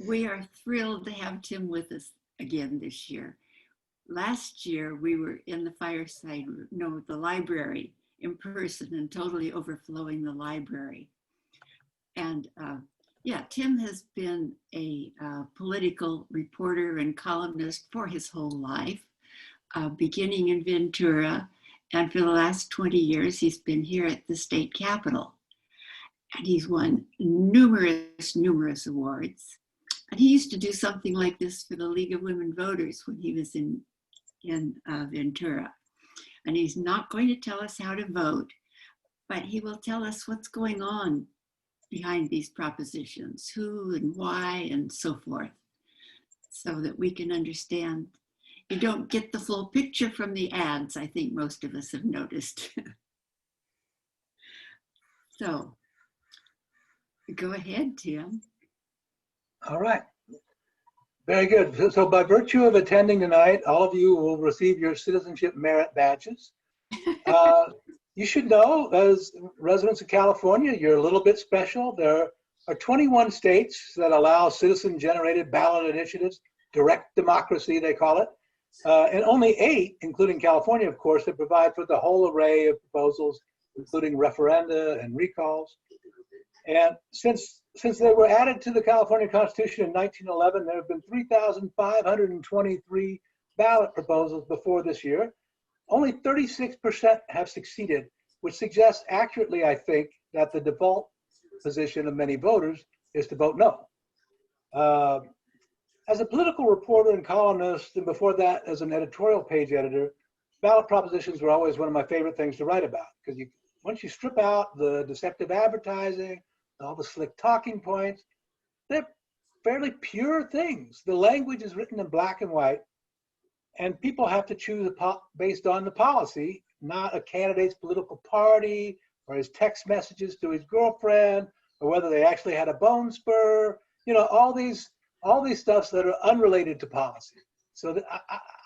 We are thrilled to have Tim with us again this year. Last year, we were in the the library in person and totally overflowing the library. And yeah, Tim has been a political reporter and columnist for his whole life, beginning in Ventura. And for the last 20 years, he's been here at the state capitol. And he's won numerous awards. And he used to do something like this for the League of Women Voters when he was in Ventura. And he's not going to tell us how to vote, but he will tell us what's going on behind these propositions, who and why and so forth, so that we can understand. You don't get the full picture from the ads, I think most of us have noticed. So go ahead, Tim. All right. Very good. So by virtue of attending tonight, all of you will receive your citizenship merit badges. You should know, as residents of California, you're a little bit special. There are 21 states that allow citizen-generated ballot initiatives, direct democracy, they call it, and only 8, including California, of course, that provide for the whole array of proposals, including referenda and recalls. And since they were added to the California Constitution in 1911, there have been 3,523 ballot proposals before this year. Only 36% have succeeded, which suggests accurately, I think, that the default position of many voters is to vote no. As a political reporter and columnist, and before that as an editorial page editor, ballot propositions were always one of my favorite things to write about, because once you strip out the deceptive advertising, all the slick talking points, they're fairly pure things. The language is written in black and white, and people have to choose based on the policy, not a candidate's political party or his text messages to his girlfriend, or whether they actually had a bone spur. You know, all these stuffs that are unrelated to policy. So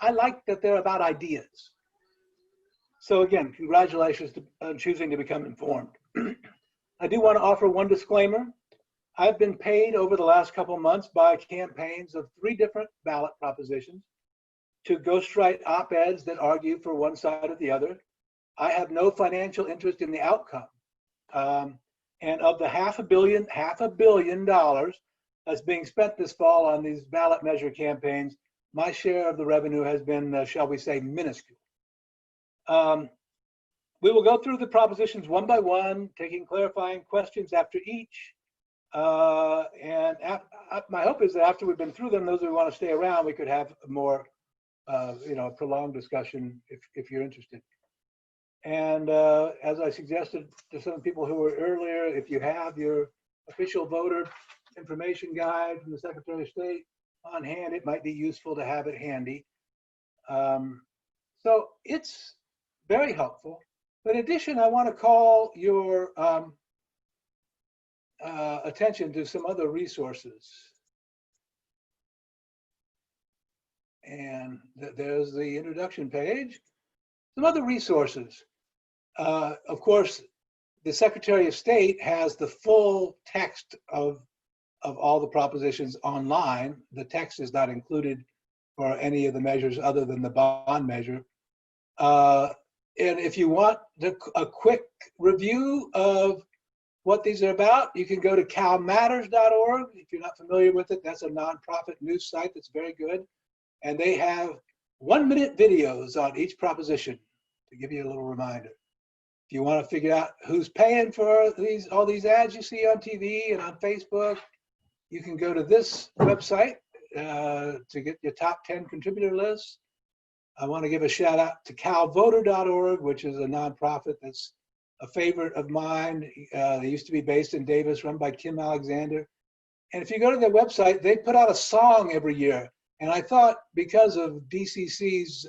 I like that they're about ideas. So again, congratulations on choosing to become informed. I do want to offer one disclaimer. I've been paid over the last couple of months by campaigns of 3 different ballot propositions to ghostwrite op-eds that argue for one side or the other. I have no financial interest in the outcome. And of the $500 million that's being spent this fall on these ballot measure campaigns, my share of the revenue has been, shall we say, minuscule. We will go through the propositions one by one, taking clarifying questions after each. And my hope is that after we've been through them, those who want to stay around, we could have a more, prolonged discussion if you're interested. And as I suggested to some people who were earlier, if you have your official voter information guide from the Secretary of State on hand, it might be useful to have it handy. So it's very helpful. But in addition, I want to call your attention to some other resources. And there's the introduction page. Some other resources. Of course, the Secretary of State has the full text of all the propositions online. The text is not included for any of the measures other than the bond measure. And if you want a quick review of what these are about, you can go to calmatters.org. If you're not familiar with it, that's a nonprofit news site that's very good. And they have 1-minute videos on each proposition to give you a little reminder. If you want to figure out who's paying for all these ads you see on TV and on Facebook, you can go to this website to get your top 10 contributor lists. I want to give a shout out to calvoter.org, which is a nonprofit that's a favorite of mine. They used to be based in Davis, run by Kim Alexander. And if you go to their website, they put out a song every year. And I thought because of DCC's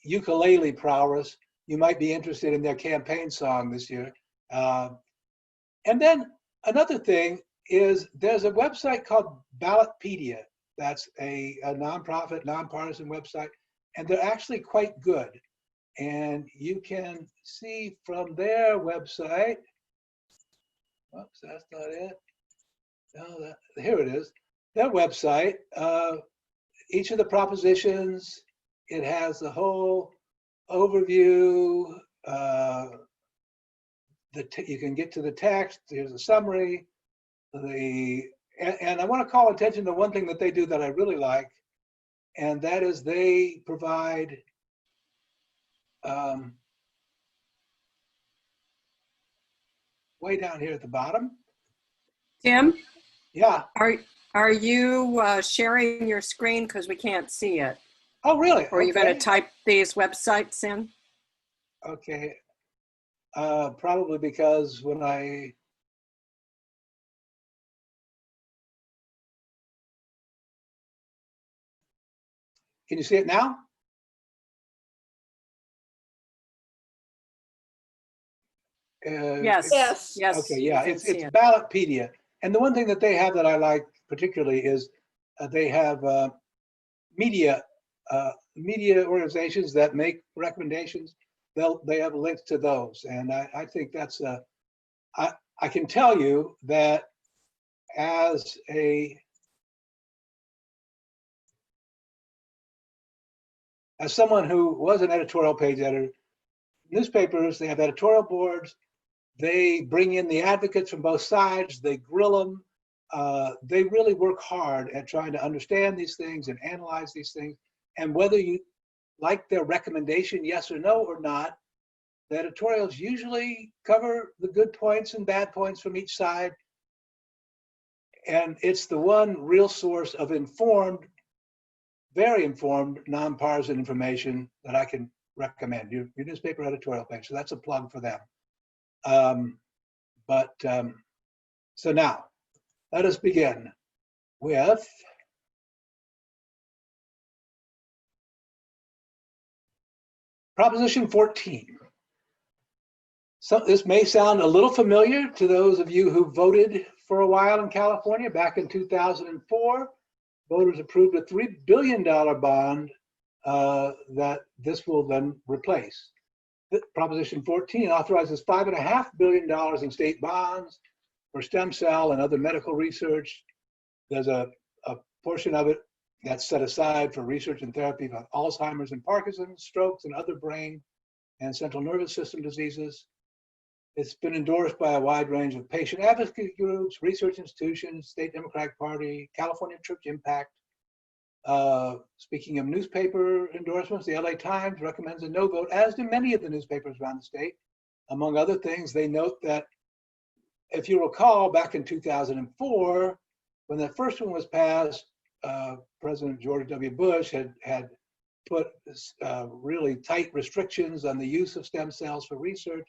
ukulele prowess, you might be interested in their campaign song this year. And then another thing is there's a website called Ballotpedia. That's a nonprofit, nonpartisan website. And they're actually quite good. And you can see from their website, oops, that's not it. No, here it is. their website. Each of the propositions, it has the whole overview. You can get to the text. Here's a summary. And I want to call attention to one thing that they do that I really like, and that is they provide way down here at the bottom. Tim, Yeah. are you sharing your screen because we can't see it? Oh, really? Or are you going to type these websites in? Okay. Probably because when I can you see it now? Yes. Yes. Yes. Okay, you yeah, can it's see it. Ballotpedia. And the one thing that they have that I like particularly is they have media organizations that make recommendations. They have links to those, and I think that's I can tell you that as someone who was an editorial page editor, newspapers, they have editorial boards. They bring in the advocates from both sides. They grill them. They really work hard at trying to understand these things and analyze these things. And whether you like their recommendation, yes or no or not, the editorials usually cover the good points and bad points from each side. And it's the one real source of informed, very informed, nonpartisan information that I can recommend. Your newspaper editorial page. So that's a plug for them. So now, let us begin with Proposition 14. So this may sound a little familiar to those of you who voted for a while in California. Back in 2004, voters approved a $3 billion bond that this will then replace. Proposition 14 authorizes $5.5 billion in state bonds for stem cell and other medical research. There's a portion of it that's set aside for research and therapy of Alzheimer's and Parkinson's, strokes, and other brain and central nervous system diseases. It's been endorsed by a wide range of patient advocacy groups, research institutions, State Democratic Party, California Church Impact. Speaking of newspaper endorsements, the LA Times recommends a no vote, as do many of the newspapers around the state. Among other things, they note that, if you recall, back in 2004, when the first one was passed, President George W. Bush had put really tight restrictions on the use of stem cells for research.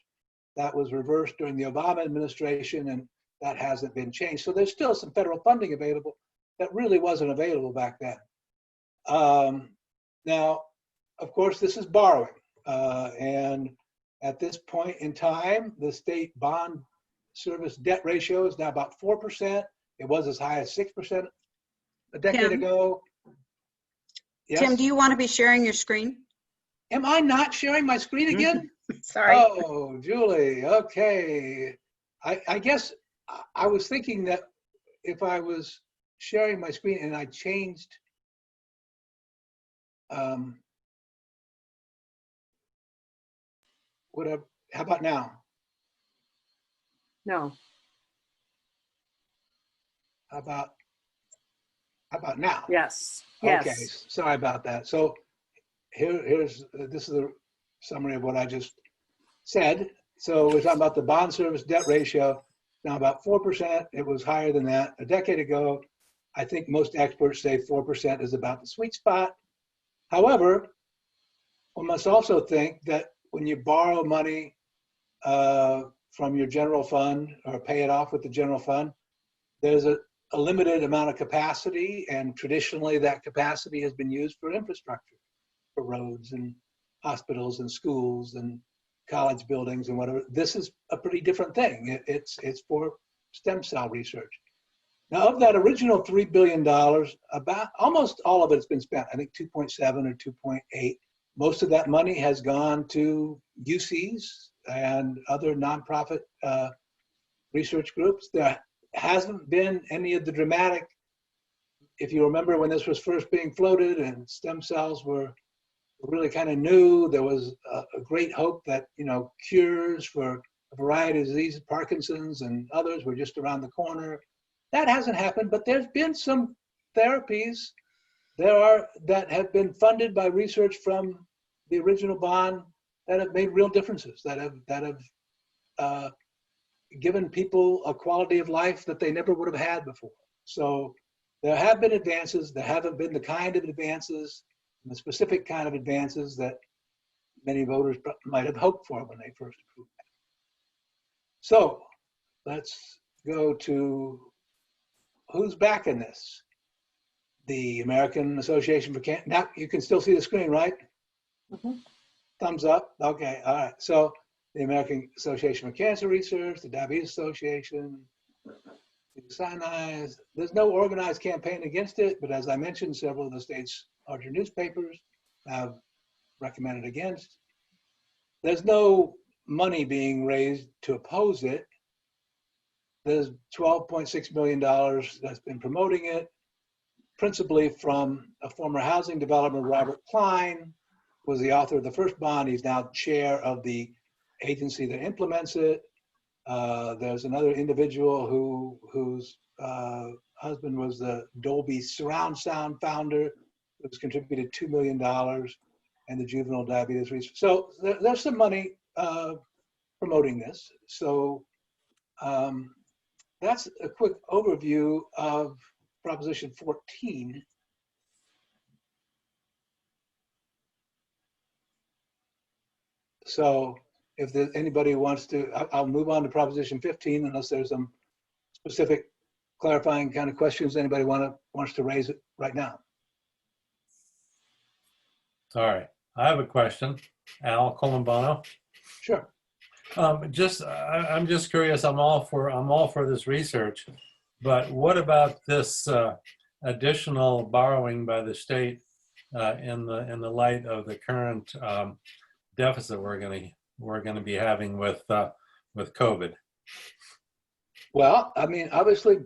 That was reversed during the Obama administration, and that hasn't been changed. So there's still some federal funding available that really wasn't available back then. Now, of course, this is borrowing. And at this point in time, the state bond service debt ratio is now about 4%. It was as high as 6% a decade ago. Yes? Tim, do you want to be sharing your screen? Am I not sharing my screen again? Sorry. Oh, Julie, okay. I guess I was thinking that if I was sharing my screen and I changed, how about now? No. How about now? Yes. Okay, Yes. sorry about that. So this is the summary of what I just said. So we're talking about the bond service debt ratio, now about 4%. It was higher than that a decade ago. I think most experts say 4% is about the sweet spot. However, one must also think that when you borrow money from your general fund or pay it off with the general fund, there's a limited amount of capacity, and traditionally that capacity has been used for infrastructure, for roads and hospitals and schools and college buildings and whatever. This is a pretty different thing. It's for stem cell research. Now, of that original $3 billion, about almost all of it's been spent. I think 2.7 or 2.8. Most of that money has gone to UCs and other nonprofit research groups. There hasn't been any of the dramatic if you remember when this was first being floated and stem cells were really kind of new, there was a great hope that, cures for a variety of diseases, Parkinson's and others, were just around the corner. That hasn't happened, but there's been some therapies that have been funded by research from the original bond that have made real differences, that have given people a quality of life that they never would have had before. So there have been advances. There haven't been the kind of advances, the specific kind of advances that many voters might have hoped for when they first approved that. So let's go to who's backing this. The American Association for Cancer. Now you can still see the screen, right? Mhm. Thumbs up. Okay, all right. So the American Association for Cancer Research, the Diabetes Association, Sinai. There's no organized campaign against it, but as I mentioned, several of the state's larger newspapers have recommended against. There's no money being raised to oppose it. There's $12.6 million that's been promoting it, principally from a former housing developer, Robert Klein, was the author of the first bond. He's now chair of the agency that implements it. There's another individual whose husband was the Dolby surround sound founder, who's contributed $2 million, and the Juvenile Diabetes Research. So there's some money promoting this. So that's a quick overview of Proposition 14. So if anybody wants to, I'll move on to Proposition 15 unless there's some specific clarifying kind of questions anybody wants to raise it right now. All right, I have a question. Al Colombano. Sure. I'm just curious. I'm all for this research, but what about this additional borrowing by the state in the light of the current deficit we're going to be having with COVID? Well, I mean, obviously,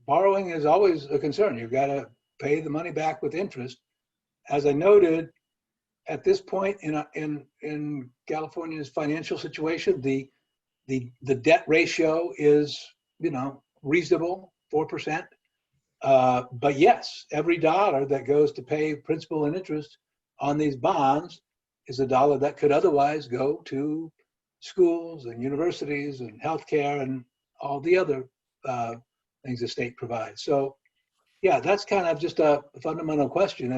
borrowing is always a concern. You've got to pay the money back with interest. As I noted, at this point in California's financial situation, the debt ratio is, reasonable, 4%. But yes, every dollar that goes to pay principal and interest on these bonds is a dollar that could otherwise go to schools and universities and healthcare and all the other things the state provides. So yeah, that's kind of just a fundamental question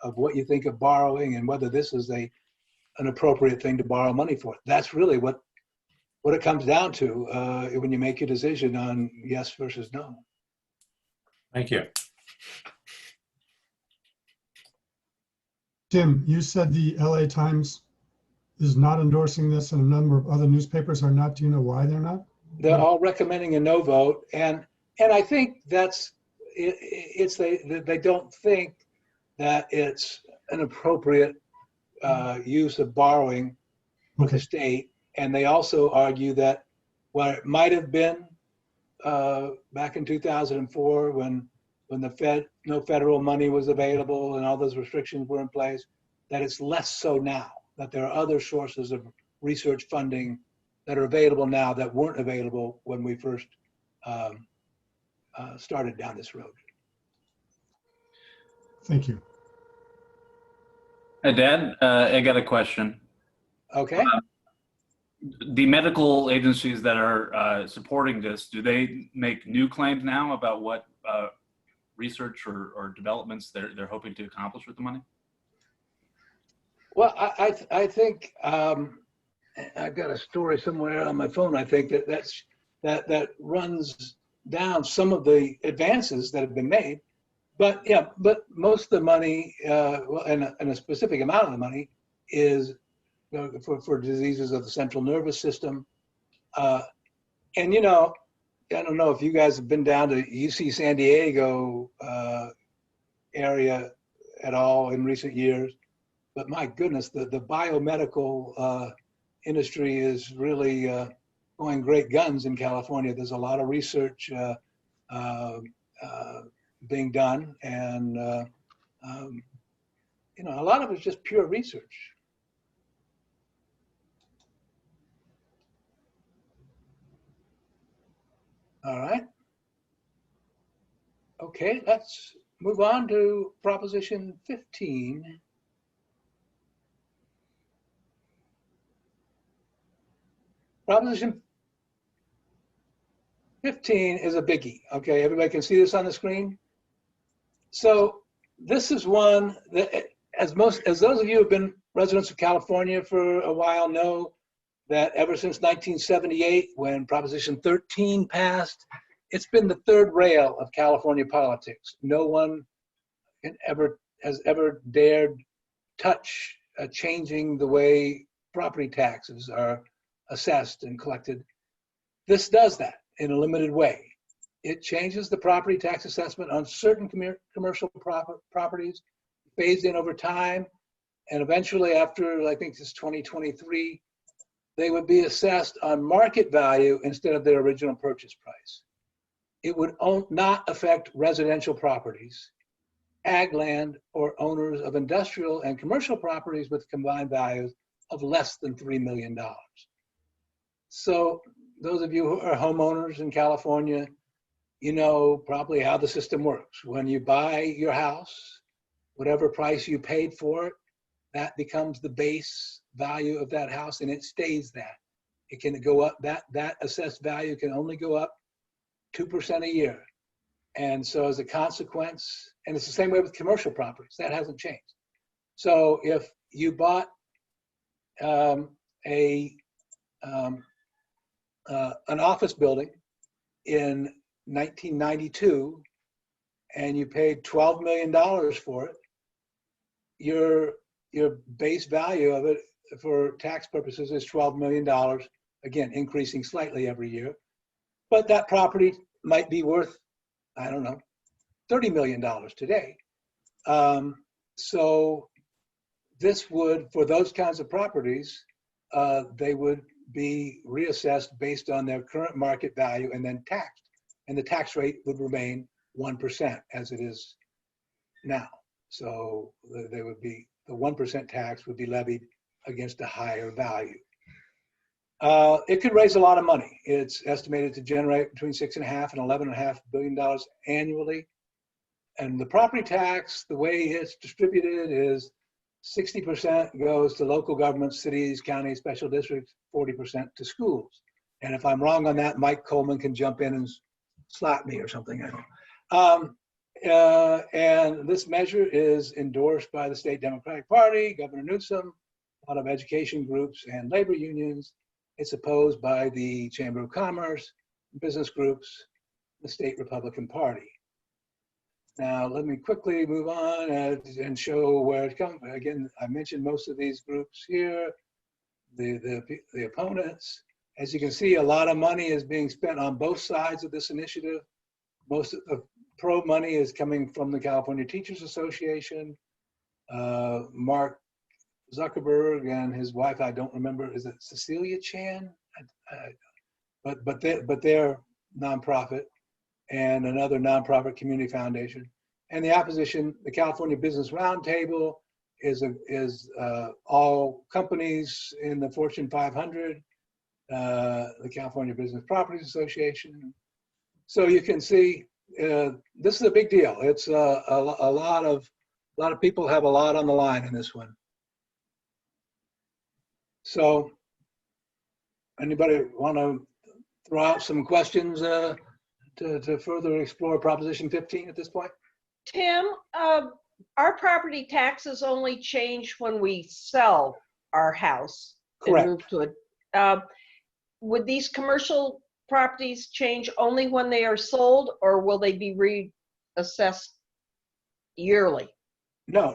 of what you think of borrowing and whether this is an appropriate thing to borrow money for. That's really what it comes down to when you make your decision on yes versus no. Thank you. Tim, you said the LA Times is not endorsing this and a number of other newspapers are not. Do you know why they're not? They're all recommending a no vote. And I think they don't think that it's an appropriate use of borrowing with the state. And they also argue that what it might have been back in 2004 when no federal money was available and all those restrictions were in place, that it's less so now, that there are other sources of research funding that are available now that weren't available when we first started down this road. Thank you. Hey, Dad, I got a question. Okay. The medical agencies that are supporting this, do they make new claims now about what research or developments they're hoping to accomplish with the money? Well, I think I've got a story somewhere on my phone. I think that runs down some of the advances that have been made, but most of the money, and a specific amount of the money is for diseases of the central nervous system, and I don't know if you guys have been down to UC San Diego area at all in recent years, but my goodness, the biomedical industry is really going great guns in California. There's a lot of research being done, and you know, a lot of it's just pure research. All right. Okay, let's move on to Proposition 15. Proposition 15 is a biggie. Okay, everybody can see this on the screen. So this is one that, as those of you who have been residents of California for a while know, that ever since 1978, when Proposition 13 passed, it's been the third rail of California politics. No one has ever dared touch changing the way property taxes are assessed and collected. This does that in a limited way. It changes the property tax assessment on certain commercial properties, phased in over time, and eventually after, I think it's 2023, they would be assessed on market value instead of their original purchase price. It would not affect residential properties, ag land, or owners of industrial and commercial properties with combined values of less than $3 million. So those of you who are homeowners in California, you know probably how the system works. When you buy your house, whatever price you paid for it, that becomes the base value of that house, and it stays that. It can go up, that assessed value can only go up 2% a year. And so as a consequence, and it's the same way with commercial properties, that hasn't changed. So if you bought an office building in 1992 and you paid $12 million for it, your base value of it for tax purposes is $12 million, again, increasing slightly every year. But that property might be worth, I don't know, $30 million today. So this would, for those kinds of properties, they would be reassessed based on their current market value and then taxed. And the tax rate would remain 1% as it is now. So they would be, the 1% tax would be levied against a higher value. It could raise a lot of money. It's estimated to generate between $6.5 and $11.5 billion annually. And the property tax, the way it's distributed is 60% goes to local governments, cities, counties, special districts, 40% to schools. And if I'm wrong on that, Mike Coleman can jump in and slap me or something. I don't know. And this measure is endorsed by the state Democratic Party, Governor Newsom, a lot of education groups and labor unions. It's opposed by the Chamber of Commerce, business groups, the state Republican Party. Now, let me quickly move on and show where it comes. Again, I mentioned most of these groups here, the opponents. As you can see, a lot of money is being spent on both sides of this initiative. Most of the pro money is coming from the California Teachers Association. Mark Zuckerberg and his wife, I don't remember, is it Cecilia Chan? But they're nonprofit, and another nonprofit community foundation. And the opposition, the California Business Roundtable, is all companies in the Fortune 500, the California Business Properties Association. So you can see this is a big deal. It's a lot of people have a lot on the line in this one. So anybody want to throw out some questions to further explore Proposition 15 at this point? Tim, our property taxes only change when we sell our house and Correct. move to it. Would these commercial properties change only when they are sold, or will they be reassessed yearly? No,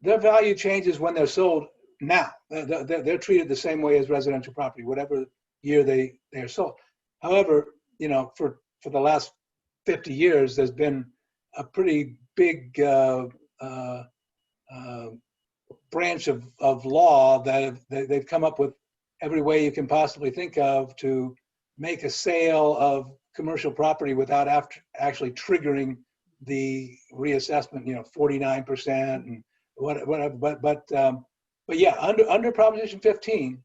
their value changes when they're sold now. They're treated the same way as residential property, whatever year they are sold. However, you know, for the last 50 years, there's been a pretty big branch of law that they've come up with every way you can possibly think of to make a sale of commercial property without actually triggering the reassessment, 49% and whatever. But yeah, under Proposition 15,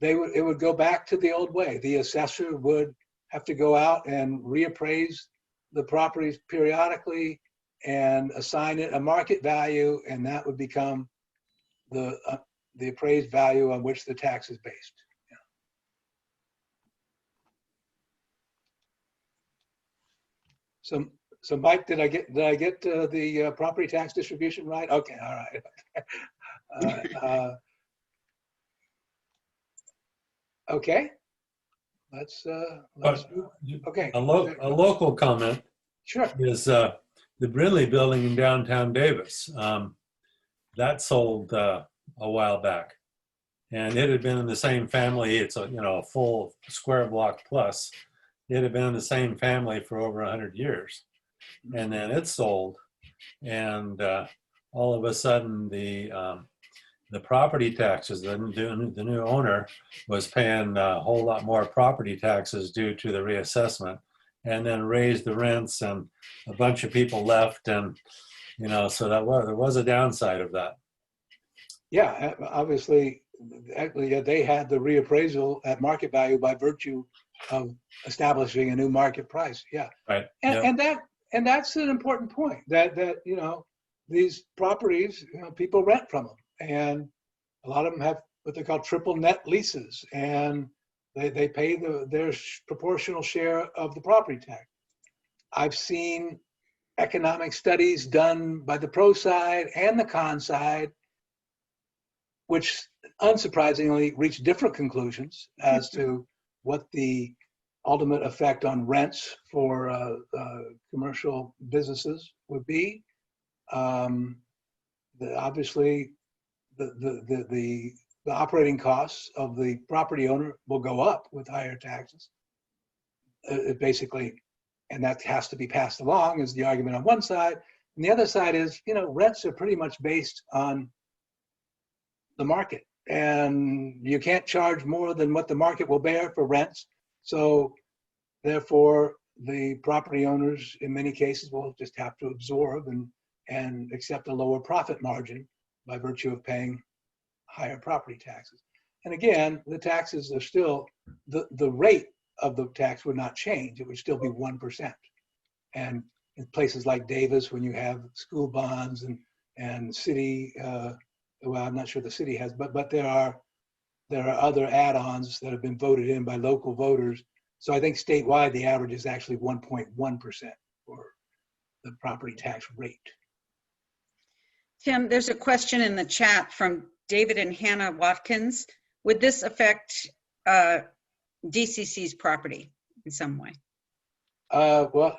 it would go back to the old way. The assessor would have to go out and reappraise the properties periodically and assign it a market value, and that would become the appraised value on which the tax is based. So Mike, did I get the property tax distribution right? Okay, all right. Okay, let's okay. A local comment Sure. is the Brindley building in downtown Davis. That sold a while back, and it had been in the same family. It's a full square block plus. It had been in the same family for over 100 years, and then it sold, and all of a sudden the property taxes, the new owner was paying a whole lot more property taxes due to the reassessment, and then raised the rents, and a bunch of people left, and so there was a downside of that. Yeah, obviously, actually, they had the reappraisal at market value by virtue of establishing a new market price. Yeah, Right. And that's an important point. That these properties, people rent from them, and a lot of them have what they call triple net leases, and they pay their proportional share of the property tax. I've seen economic studies done by the pro side and the con side, which unsurprisingly reach different conclusions as to what the ultimate effect on rents for commercial businesses would be. Obviously, the operating costs of the property owner will go up with higher taxes. Basically, and that has to be passed along is the argument on one side. And the other side is, rents are pretty much based on the market, and you can't charge more than what the market will bear for rents. So therefore, the property owners in many cases will just have to absorb and accept a lower profit margin by virtue of paying higher property taxes. And again, the taxes are still, the rate of the tax would not change. It would still be 1%. And in places like Davis, when you have school bonds and city, well, I'm not sure the city has, but there are other add-ons that have been voted in by local voters. So I think statewide, the average is actually 1.1% for the property tax rate. Tim, there's a question in the chat from David and Hannah Watkins. Would this affect DCC's property in some way? Well,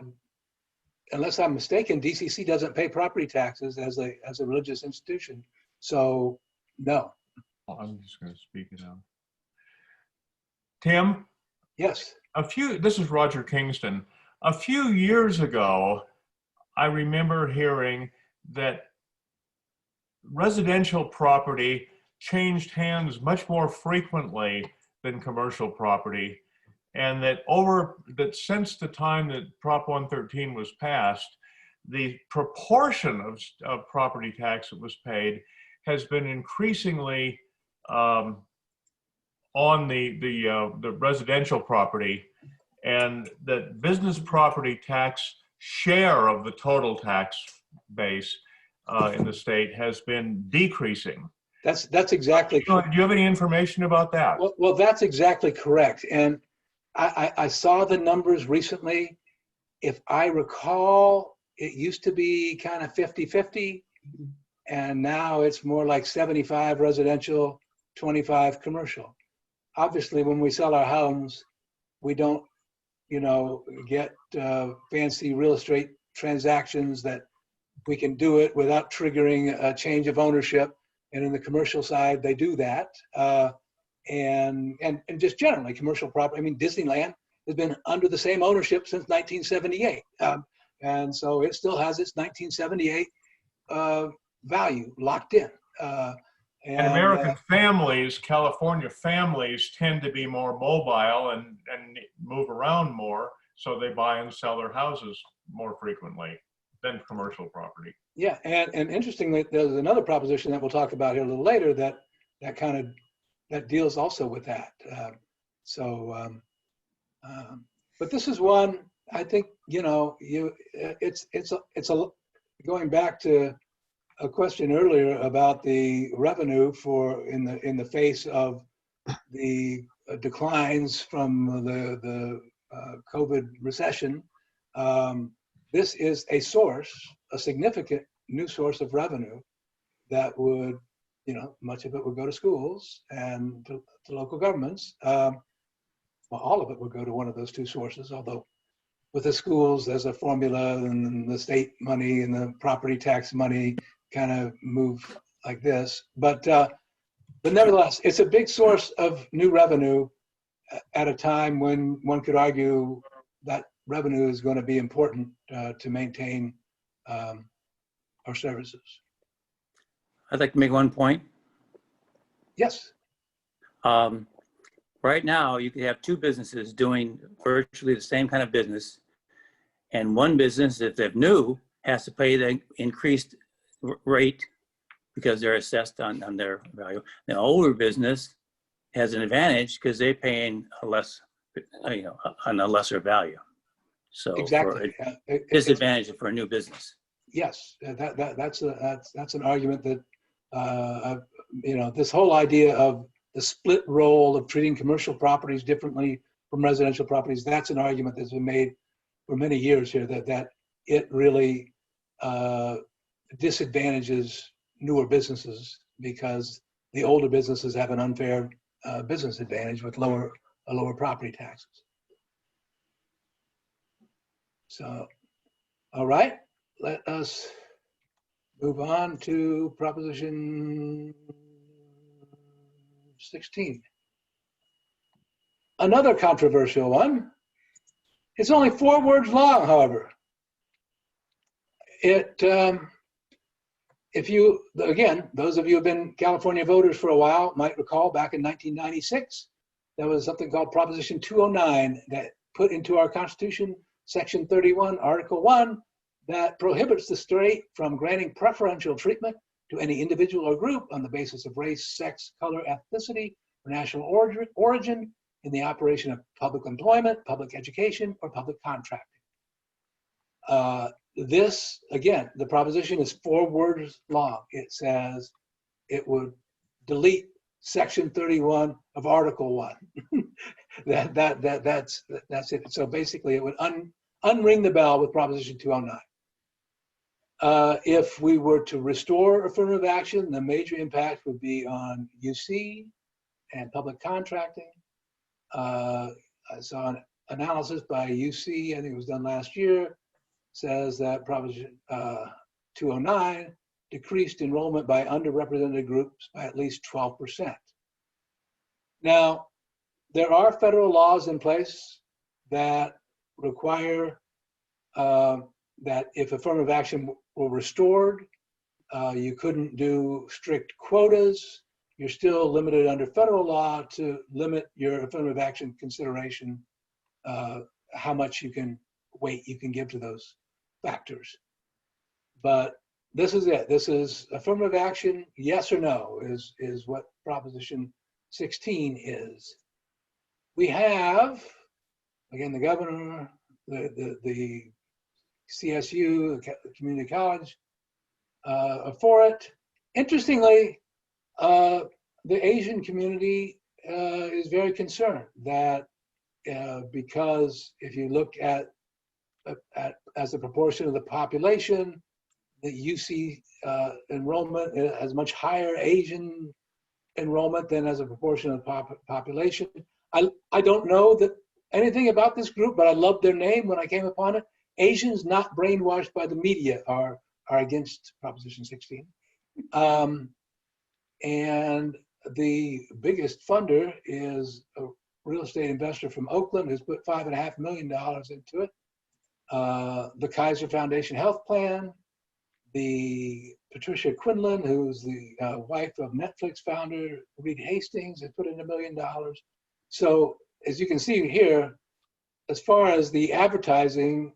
unless I'm mistaken, DCC doesn't pay property taxes as a religious institution. So, no. I'm just going to speak it out. Tim? Yes. This is Roger Kingston. A few years ago, I remember hearing that residential property changed hands much more frequently than commercial property, and that since the time that Prop 113 was passed, the proportion of property tax that was paid has been increasingly on the residential property, and that business property tax share of the total tax base in the state has been decreasing. That's exactly correct. Do you have any information about that? Well, that's exactly correct. And I saw the numbers recently. If I recall, it used to be kind of 50-50, and now it's more like 75 residential, 25 commercial. Obviously, when we sell our homes, we don't, get fancy real estate transactions that we can do it without triggering a change of ownership. And in the commercial side, they do that. And just generally, commercial property. I mean, Disneyland has been under the same ownership since 1978. And so it still has its 1978 value locked in. And American families, California families tend to be more mobile and move around more, so they buy and sell their houses more frequently than commercial property. Yeah, and interestingly, there's another proposition that we'll talk about here a little later that deals also with that. But this is one, I think, it's going back to a question earlier about the revenue in the face of the declines from the COVID recession. This is a significant new source of revenue that would, much of it would go to schools and to local governments. Well, all of it would go to one of those two sources, although with the schools, there's a formula, and the state money and the property tax money kind of move like this. But nevertheless, it's a big source of new revenue at a time when one could argue that revenue is going to be important to maintain our services. I'd like to make one point. Yes. Right now, you could have two businesses doing virtually the same kind of business. And one business, if they're new, has to pay the increased rate because they're assessed on their value. The older business has an advantage because they're paying on a lesser value. So Exactly. Disadvantage for a new business. Yes, that's an argument that this whole idea of the split role of treating commercial properties differently from residential properties, that's an argument that's been made for many years here, that it really disadvantages newer businesses because the older businesses have an unfair business advantage with lower property taxes. So, all right, let us move on to Proposition 16. Another controversial one. It's only 4 words long, however. Those of you who have been California voters for a while might recall back in 1996, there was something called Proposition 209 that put into our Constitution Section 31, Article 1, that prohibits the state from granting preferential treatment to any individual or group on the basis of race, sex, color, ethnicity, or national origin in the operation of public employment, public education, or public contracting. This, again, the proposition is 4 words long. It says it would delete Section 31 of Article 1. That's it. So basically, it would unring the bell with Proposition 209. If we were to restore affirmative action, the major impact would be on UC and public contracting. I saw an analysis by UC, I think it was done last year, says that Proposition 209 decreased enrollment by underrepresented groups by at least 12%. Now, there are federal laws in place that require that if affirmative action were restored, you couldn't do strict quotas. You're still limited under federal law to limit your affirmative action consideration, how much weight you can give to those factors. But this is it. This is affirmative action, yes or no, is what Proposition 16 is. We have, again, the governor, the CSU, the community college, for it. Interestingly, the Asian community is very concerned that because if you look at as a proportion of the population, the UC enrollment has much higher Asian enrollment than as a proportion of the population. I don't know anything about this group, but I loved their name when I came upon it. Asians not brainwashed by the media are against Proposition 16. And the biggest funder is a real estate investor from Oakland who's put $5.5 million into it. The Kaiser Foundation Health Plan, the Patricia Quinlan, who's the wife of Netflix founder Reed Hastings, has put in $1 million. So as you can see here, as far as the advertising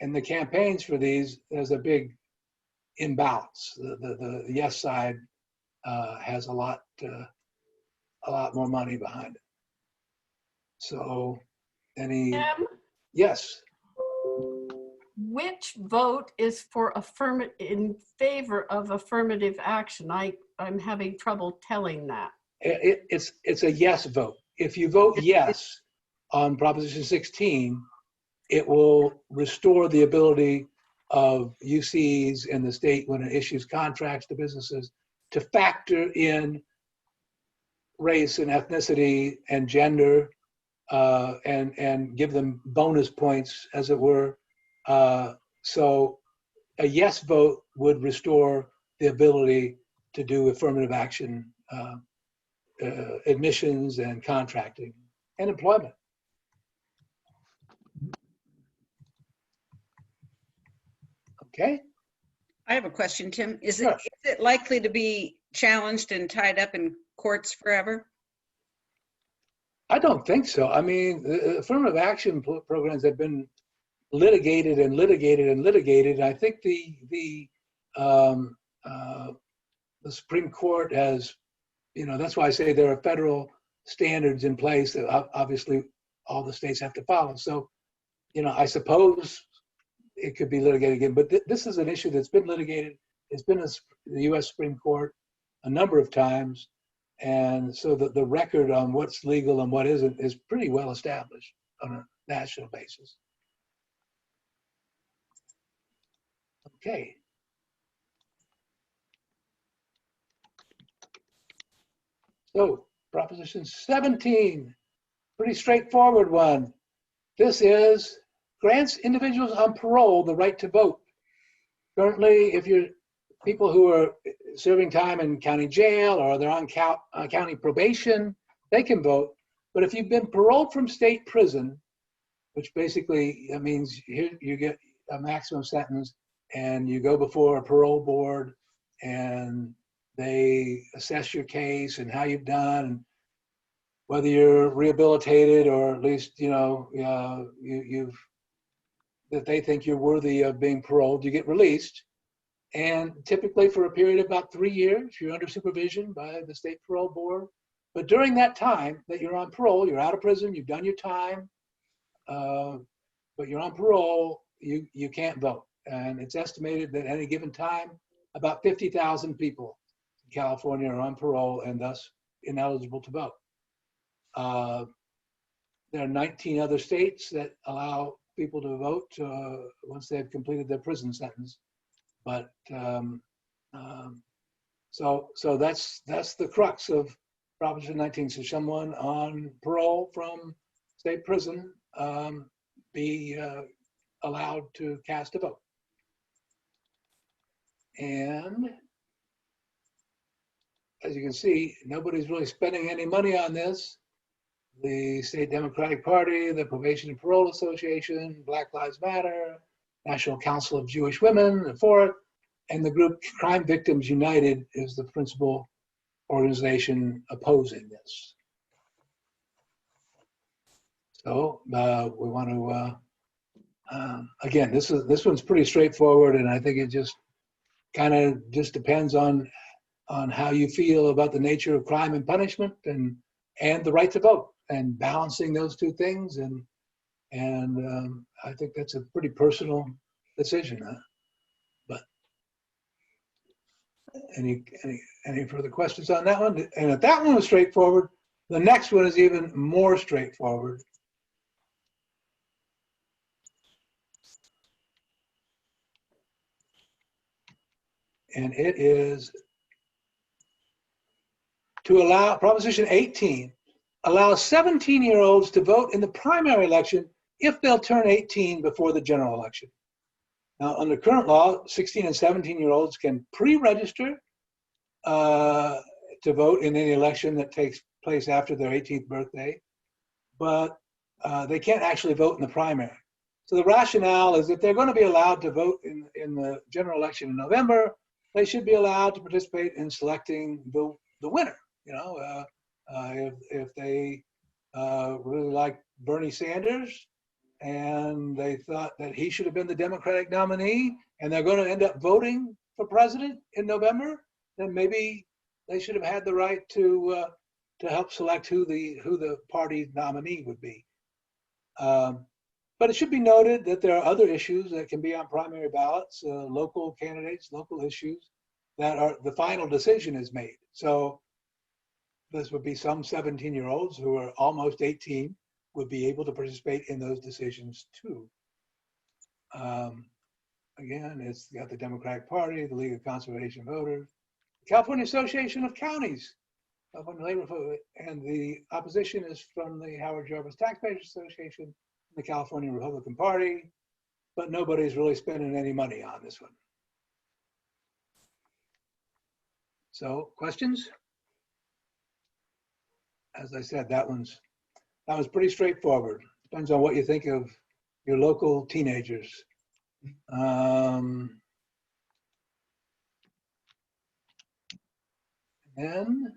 and the campaigns for these, there's a big imbalance. The yes side has a lot more money behind it. So, Tim, yes. which vote is for in favor of affirmative action? I'm having trouble telling that. It's a yes vote. If you vote yes on Proposition 16, it will restore the ability of UCs in the state, when it issues contracts to businesses, to factor in race and ethnicity and gender, and give them bonus points, as it were. So a yes vote would restore the ability to do affirmative action, admissions and contracting and employment. Okay. I have a question, Tim. Is Sure. it likely to be challenged and tied up in courts forever? I don't think so. I mean, the affirmative action programs have been litigated and litigated and litigated. I think the Supreme Court has, that's why I say there are federal standards in place that obviously all the states have to follow. So, I suppose it could be litigated again, but this is an issue that's been litigated. It's been in the U.S. Supreme Court a number of times. And so the record on what's legal and what isn't is pretty well established on a national basis. Okay. So Proposition 17, pretty straightforward one. This is grants individuals on parole the right to vote. Currently, if you're people who are serving time in county jail or they're on county probation, they can vote. But if you've been paroled from state prison, which basically means you get a maximum sentence and you go before a parole board and they assess your case and how you've done, and whether you're rehabilitated or at least, that they think you're worthy of being paroled, you get released. And typically for a period of about 3 years, you're under supervision by the state parole board. But during that time that you're on parole, you're out of prison, you've done your time, but you're on parole, you can't vote. And it's estimated that at any given time, about 50,000 people in California are on parole and thus ineligible to vote. There are 19 other states that allow people to vote once they've completed their prison sentence. But so that's the crux of Proposition 19. So someone on parole from state prison be allowed to cast a vote. And as you can see, nobody's really spending any money on this. The State Democratic Party, the Probation and Parole Association, Black Lives Matter, National Council of Jewish Women, the fourth, and the group Crime Victims United is the principal organization opposing this. So we want to, again, this one's pretty straightforward, and I think it just kind of just depends on how you feel about the nature of crime and punishment and the right to vote, and balancing those two things. And I think that's a pretty personal decision. But any further questions on that one? And if that one was straightforward, the next one is even more straightforward. And it is to allow, Proposition 18, allow 17-year-olds to vote in the primary election if they'll turn 18 before the general election. Now, under current law, 16 and 17-year-olds can pre-register to vote in any election that takes place after their 18th birthday, but they can't actually vote in the primary. So the rationale is if they're going to be allowed to vote in the general election in November, they should be allowed to participate in selecting the winner. You know, if they really like Bernie Sanders and they thought that he should have been the Democratic nominee, and they're going to end up voting for president in November, then maybe they should have had the right to help select who the party nominee would be. But it should be noted that there are other issues that can be on primary ballots, local candidates, local issues that are the final decision is made. So this would be some 17-year-olds who are almost 18 would be able to participate in those decisions too. Again, it's got the Democratic Party, the League of Conservation Voters, the California Association of Counties, California Labor, and the opposition is from the Howard Jarvis Taxpayers Association, the California Republican Party, but nobody's really spending any money on this one. So, questions? As I said, that was pretty straightforward. Depends on what you think of your local teenagers. Then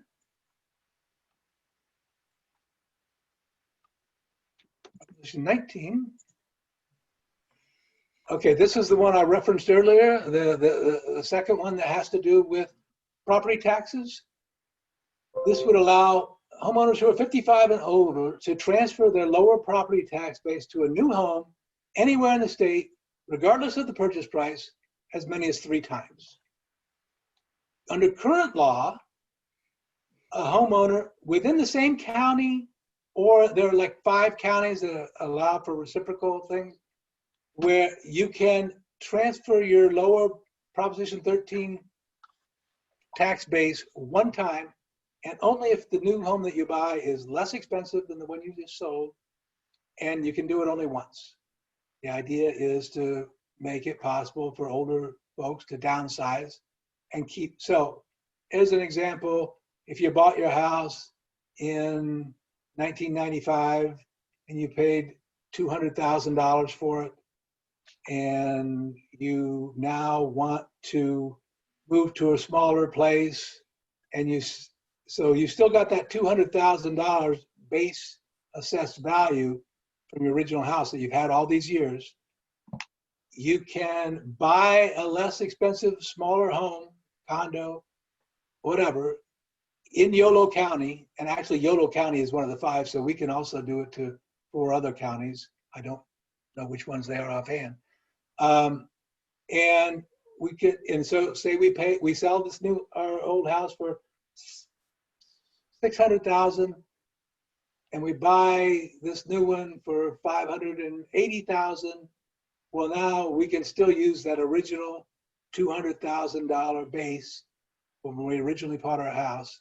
Proposition 19. Okay, this is the one I referenced earlier, the second one that has to do with property taxes. This would allow homeowners who are 55 and older to transfer their lower property tax base to a new home anywhere in the state, regardless of the purchase price, as many as 3 times. Under current law, a homeowner within the same county, or there are like 5 counties that allow for reciprocal things, where you can transfer your lower Proposition 13 tax base one time, and only if the new home that you buy is less expensive than the one you just sold, and you can do it only once. The idea is to make it possible for older folks to downsize and keep. So as an example, if you bought your house in 1995 and you paid $200,000 for it, and you now want to move to a smaller place, and so you still got that $200,000 base assessed value from your original house that you've had all these years, you can buy a less expensive, smaller home, condo, whatever, in Yolo County. And actually Yolo County is one of the 5, so we can also do it to 4 other counties. I don't know which ones they are offhand. And we could, and so say we sell this our old house for $600,000, and we buy this new one for $580,000. Well, now we can still use that original $200,000 base when we originally bought our house.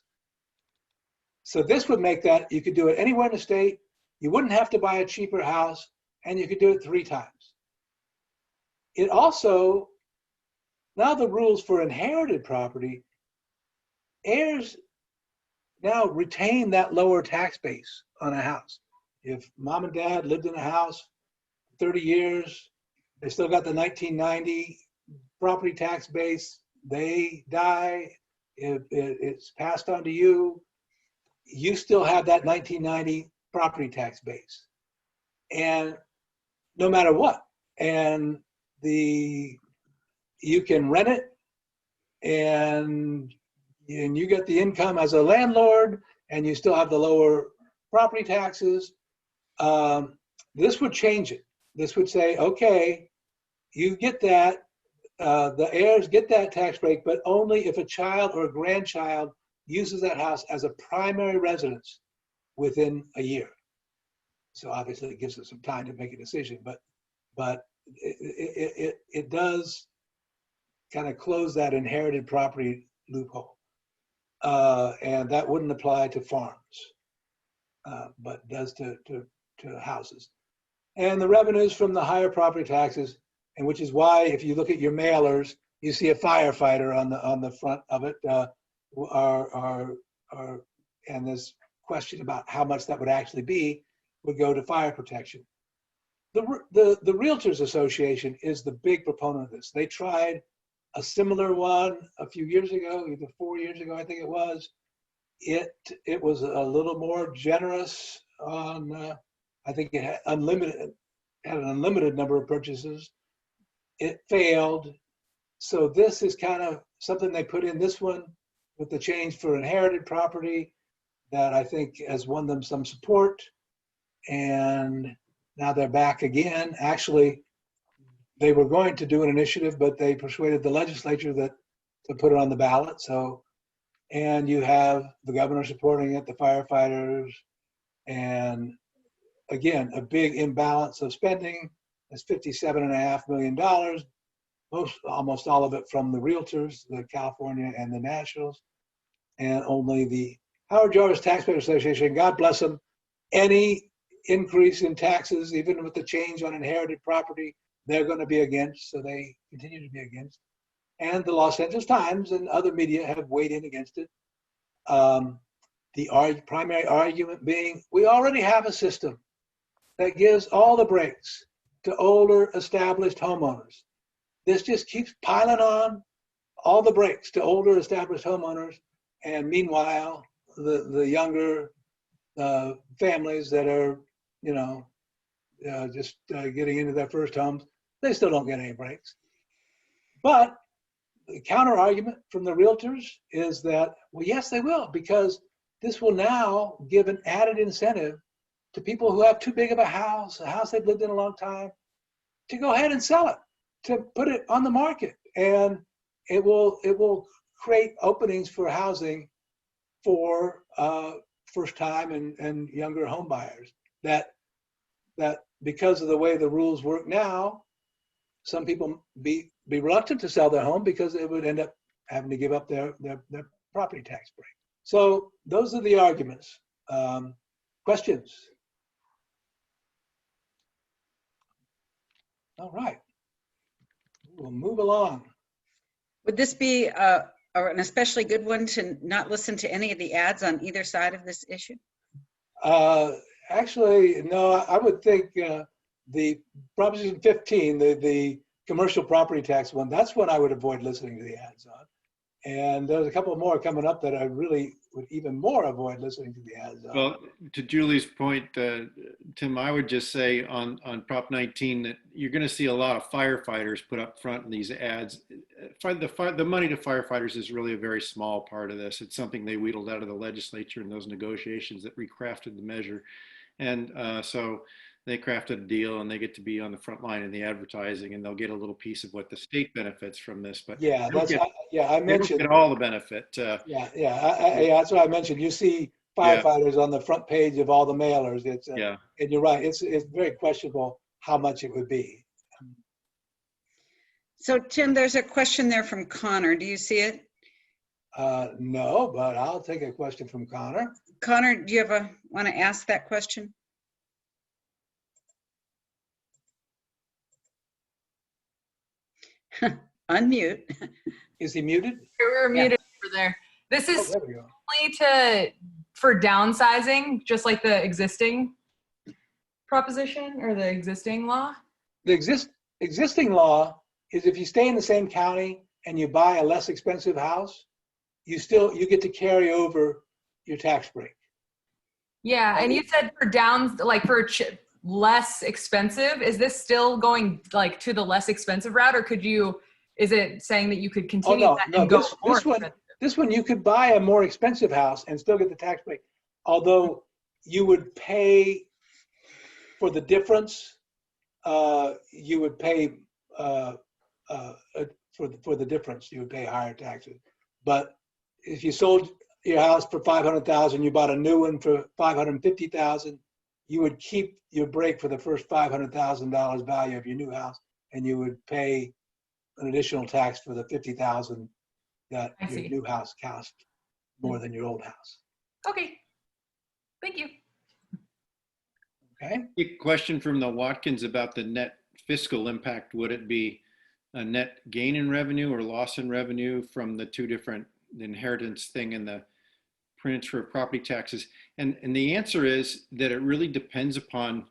So this would make that you could do it anywhere in the state. You wouldn't have to buy a cheaper house, and you could do it 3 times. It also, now the rules for inherited property, heirs now retain that lower tax base on a house. If mom and dad lived in a house 30 years, they still got the 1990 property tax base, they die, it's passed on to you, you still have that 1990 property tax base. And no matter what, and you can rent it, and you get the income as a landlord, and you still have the lower property taxes. This would change it. This would say, okay, you get that, the heirs get that tax break, but only if a child or a grandchild uses that house as a primary residence within a year. So obviously it gives us some time to make a decision, but it does kind of close that inherited property loophole. And that wouldn't apply to farms, but does to houses. And the revenues from the higher property taxes, and which is why if you look at your mailers, you see a firefighter on the front of it, and this question about how much that would actually be would go to fire protection. The Realtors Association is the big proponent of this. They tried a similar one a few years ago, either 4 years ago, I think it was. It was a little more generous on, I think it had an unlimited number of purchases. It failed. So this is kind of something they put in this one with the change for inherited property that I think has won them some support. And now they're back again. Actually, they were going to do an initiative, but they persuaded the legislature to put it on the ballot. So, and you have the governor supporting it, the firefighters, and again, a big imbalance of spending. It's $57.5 million, almost all of it from the realtors, the California and the Nationals, and only the Howard Jarvis Taxpayer Association, God bless them, any increase in taxes, even with the change on inherited property, they're going to be against, so they continue to be against. And the Los Angeles Times and other media have weighed in against it. The primary argument being, we already have a system that gives all the breaks to older established homeowners. This just keeps piling on all the breaks to older established homeowners. And meanwhile, the younger families that are, just getting into their first homes, they still don't get any breaks. But the counter argument from the realtors is that, well, yes, they will, because this will now give an added incentive to people who have too big of a house they've lived in a long time, to go ahead and sell it, to put it on the market. And it will create openings for housing for first time and younger home buyers that because of the way the rules work now, some people be reluctant to sell their home because they would end up having to give up their property tax break. So those are the arguments. Questions? All right, we'll move along. Would this be an especially good one to not listen to any of the ads on either side of this issue? Actually, no, I would think the Proposition 15, the commercial property tax one, that's one I would avoid listening to the ads on. And there's a couple more coming up that I really would even more avoid listening to the ads on. Well, to Julie's point, Tim, I would just say on Prop 19 that you're going to see a lot of firefighters put up front in these ads. The money to firefighters is really a very small part of this. It's something they wheedled out of the legislature in those negotiations that recrafted the measure. And so they crafted a deal and they get to be on the front line in the advertising, and they'll get a little piece of what the state benefits from this. But yeah, I mentioned get all the benefit. That's what I mentioned. You see firefighters on the front page of all the mailers. It's and you're right. It's very questionable how much it would be. So Tim, there's a question there from Connor. Do you see it? No, but I'll take a question from Connor. Connor, do you want to ask that question? Unmute. Is he muted? We're muted over there. This is there we go. only for downsizing, just like the existing proposition or the existing law? The existing law is if you stay in the same county and you buy a less expensive house, you get to carry over your tax break. Yeah, and you said for less expensive, is this still going like to the less expensive route, or is it saying that you could continue that and go more? This one you could buy a more expensive house and still get the tax break, although you would pay for the difference. You would pay for the difference. You would pay higher taxes. But if you sold your house for $500,000, you bought a new one for $550,000, you would keep your break for the first $500,000 value of your new house, and you would pay an additional tax for the $50,000 that your new house cost more than your old house. Okay, thank you. Okay. A question from the Watkins about the net fiscal impact. Would it be a net gain in revenue or loss in revenue from the two different, the inheritance thing and the transfer of property taxes? And the answer is that it really depends upon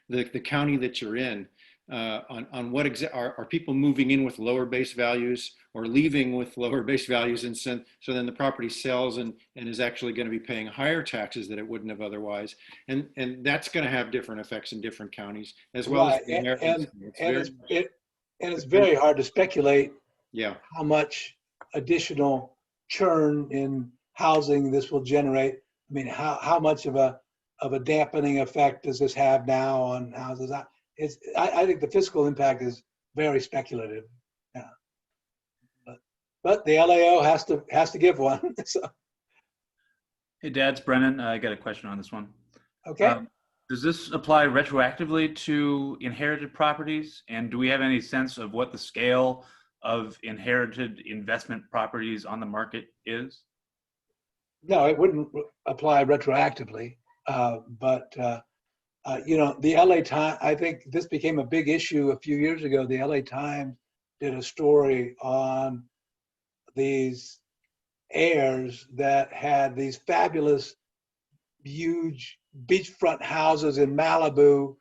the county that you're in. on what are people moving in with lower base values or leaving with lower base values, and so then the property sells and is actually going to be paying higher taxes that it wouldn't have otherwise, and that's going to have different effects in different counties as well as the inheritance. It's very hard to speculate how much additional churn in housing this will generate. I mean, how much of a dampening effect does this have now on houses? I think the fiscal impact is very speculative. Yeah, but the LAO has to give one. So. Hey, Dads, Brennan, I got a question on this one. Okay. Does this apply retroactively to inherited properties? And do we have any sense of what the scale of inherited investment properties on the market is? No, it wouldn't apply retroactively. But the LA Times, I think this became a big issue a few years ago. The LA Times did a story on these heirs that had these fabulous, huge beachfront houses in Malibu,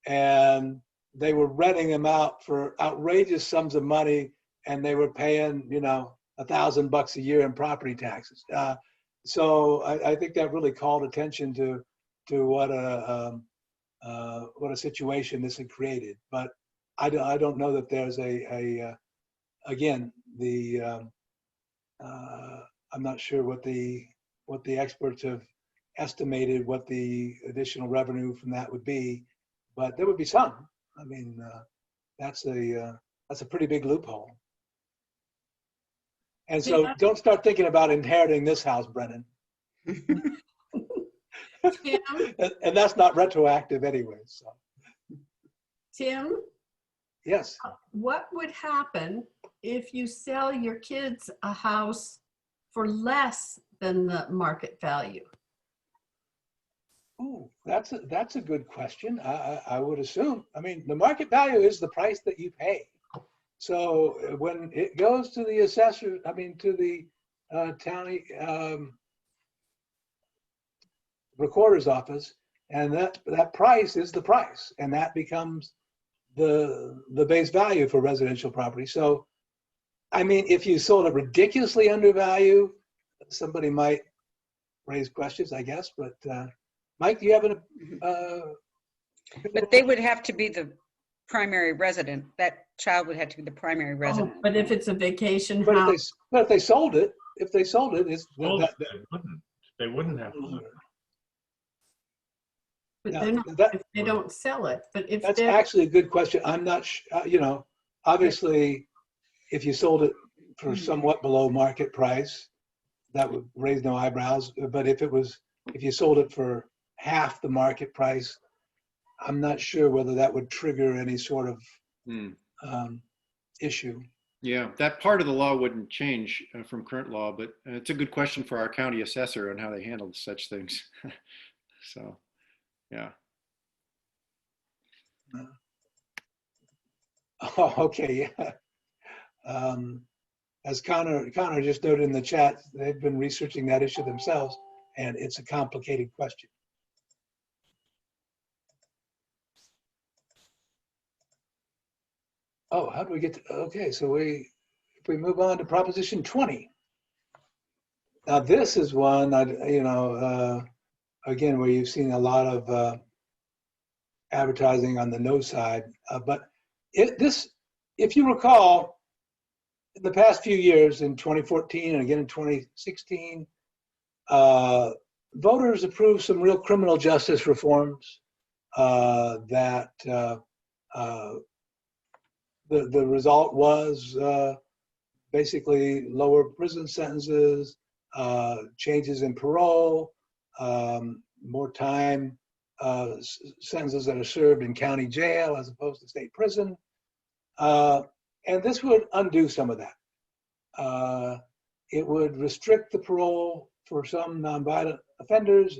and they were renting them out for outrageous sums of money, and they were paying, $1,000 a year in property taxes. So I think that really called attention to what a situation this had created. But I don't know that there's I'm not sure what the experts have estimated what the additional revenue from that would be, but there would be some. I mean, that's a pretty big loophole. And so don't start thinking about inheriting this house, Brennan. And that's not retroactive anyway. So. Tim? Yes. What would happen if you sell your kids a house for less than the market value? Ooh, that's a good question. I would assume. I mean, the market value is the price that you pay. So when it goes to the assessor, to the county recorder's office, and that price is the price, and that becomes the base value for residential property. So, I mean, if you sold it ridiculously undervalued, somebody might raise questions, I guess. But Mike, do you have But they would have to be the primary resident. That child would have to be the primary resident. But if it's a vacation but house. if they sold it, it's they wouldn't have to. But Yeah, they're not, that- if they don't sell it. But if That's they're, actually a good question. I'm not, obviously, if you sold it for somewhat below market price, that would raise no eyebrows. But if you sold it for half the market price, I'm not sure whether that would trigger any sort of issue. Yeah, that part of the law wouldn't change from current law, but it's a good question for our county assessor on how they handle such things. So, yeah. Oh, okay, yeah. As Connor just noted in the chat, they've been researching that issue themselves, and it's a complicated question. Oh, how do we get to, okay, so if we move on to Proposition 20. Now this is one, again, where you've seen a lot of advertising on the no side, but if you recall, in the past few years, in 2014 and again in 2016, voters approved some real criminal justice reforms that the result was basically lower prison sentences, changes in parole, more time sentences that are served in county jail as opposed to state prison. And this would undo some of that. It would restrict the parole for some nonviolent offenders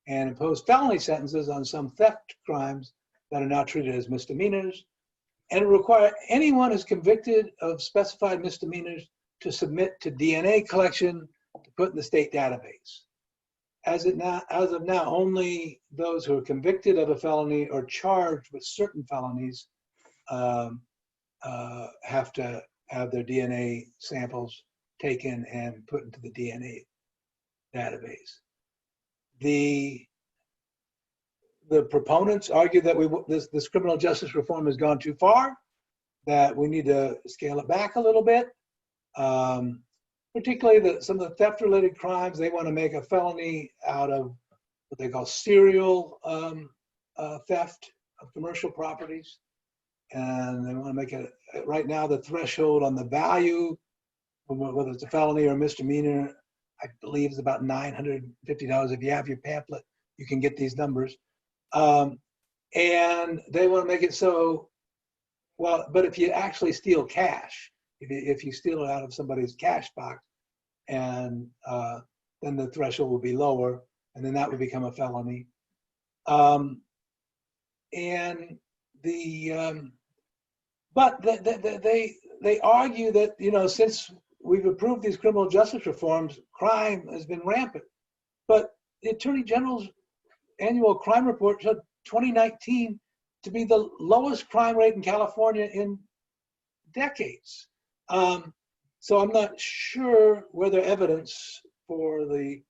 and impose felony sentences on some theft crimes that are now treated as misdemeanors, and require anyone who's convicted of specified misdemeanors to submit to DNA collection to put in the state database. As of now, only those who are convicted of a felony or charged with certain felonies have to have their DNA samples taken and put into the DNA database. The proponents argue that this criminal justice reform has gone too far, that we need to scale it back a little bit. Particularly some of the theft-related crimes, they want to make a felony out of what they call serial theft of commercial properties. And they want to make it, right now, the threshold on the value, whether it's a felony or a misdemeanor, I believe is about $950. If you have your pamphlet, you can get these numbers. And they want to make it so, well, but if you actually steal cash, if you steal it out of somebody's cash box, and then the threshold will be lower, and then that would become a felony. But they argue that, you know, since we've approved these criminal justice reforms, crime has been rampant. But the Attorney General's annual crime report showed 2019 to be the lowest crime rate in California in decades. So I'm not sure whether evidence for the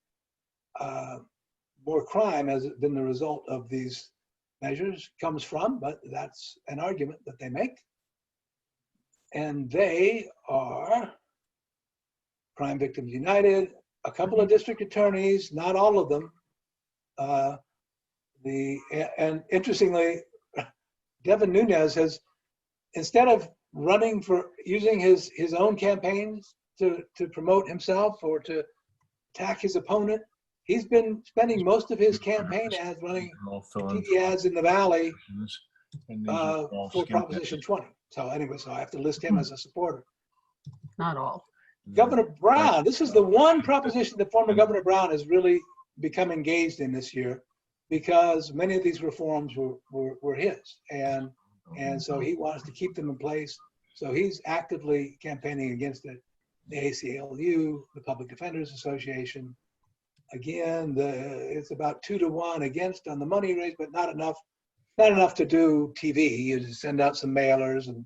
more crime has been the result of these measures comes from, but that's an argument that they make. And they are Crime Victims United, a couple of district attorneys, not all of them. And interestingly, Devin Nunes has, instead of running for using his own campaigns to promote himself or to attack his opponent, he's been spending most of his campaign ads running TV ads in the Valley for Proposition 20. So anyway, so I have to list him as a supporter. Not all. Governor Brown, this is the one proposition that former Governor Brown has really become engaged in this year, because many of these reforms were his. And so he wants to keep them in place. So he's actively campaigning against it. The ACLU, the Public Defenders Association. Again, it's about 2-to-1 against on the money raised, but not enough to do TV. You just send out some mailers and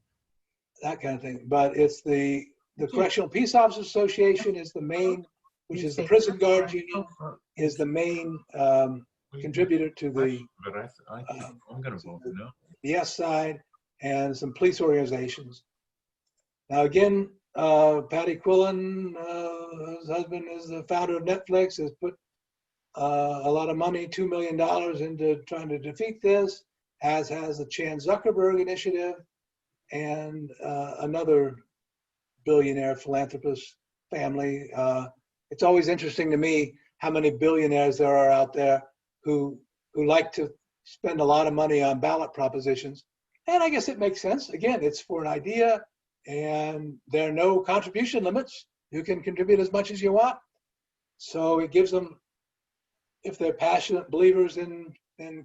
that kind of thing. But it's the Correctional Peace Officers Association is the main, which is the prison guards union, is the main contributor to the I'm going to vote no. the S side, and some police organizations. Now again, Patty Quillen, whose husband is the founder of Netflix, has put a lot of money, $2 million, into trying to defeat this, as has the Chan Zuckerberg Initiative and another billionaire philanthropist family. It's always interesting to me how many billionaires there are out there who like to spend a lot of money on ballot propositions. And I guess it makes sense. Again, it's for an idea, and there are no contribution limits. You can contribute as much as you want. So it gives them, if they're passionate believers in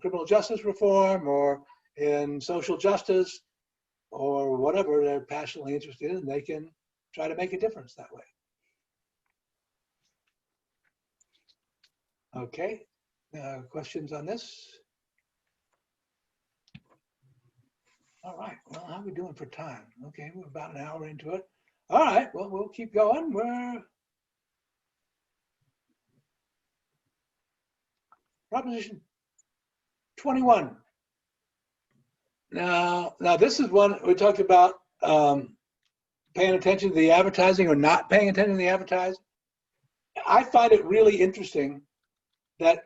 criminal justice reform or in social justice or whatever they're passionately interested in, they can try to make a difference that way. Okay, questions on this? All right, well, how are we doing for time? Okay, we're about an hour into it. All right, well, we'll keep going. We're Proposition 21. Now this is one we talked about, paying attention to the advertising or not paying attention to the advertising. I find it really interesting that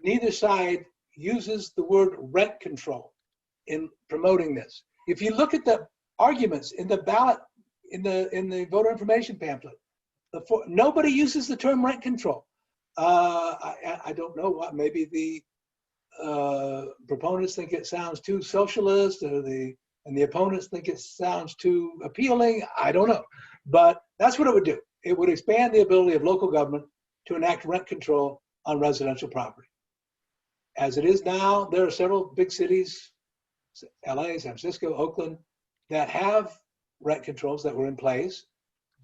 neither side uses the word rent control in promoting this. If you look at the arguments in the ballot, in the voter information pamphlet, nobody uses the term rent control. I don't know what, maybe the proponents think it sounds too socialist, or and the opponents think it sounds too appealing. I don't know, but that's what it would do. It would expand the ability of local government to enact rent control on residential property. As it is now, there are several big cities, LA, San Francisco, Oakland, that have rent controls that were in place,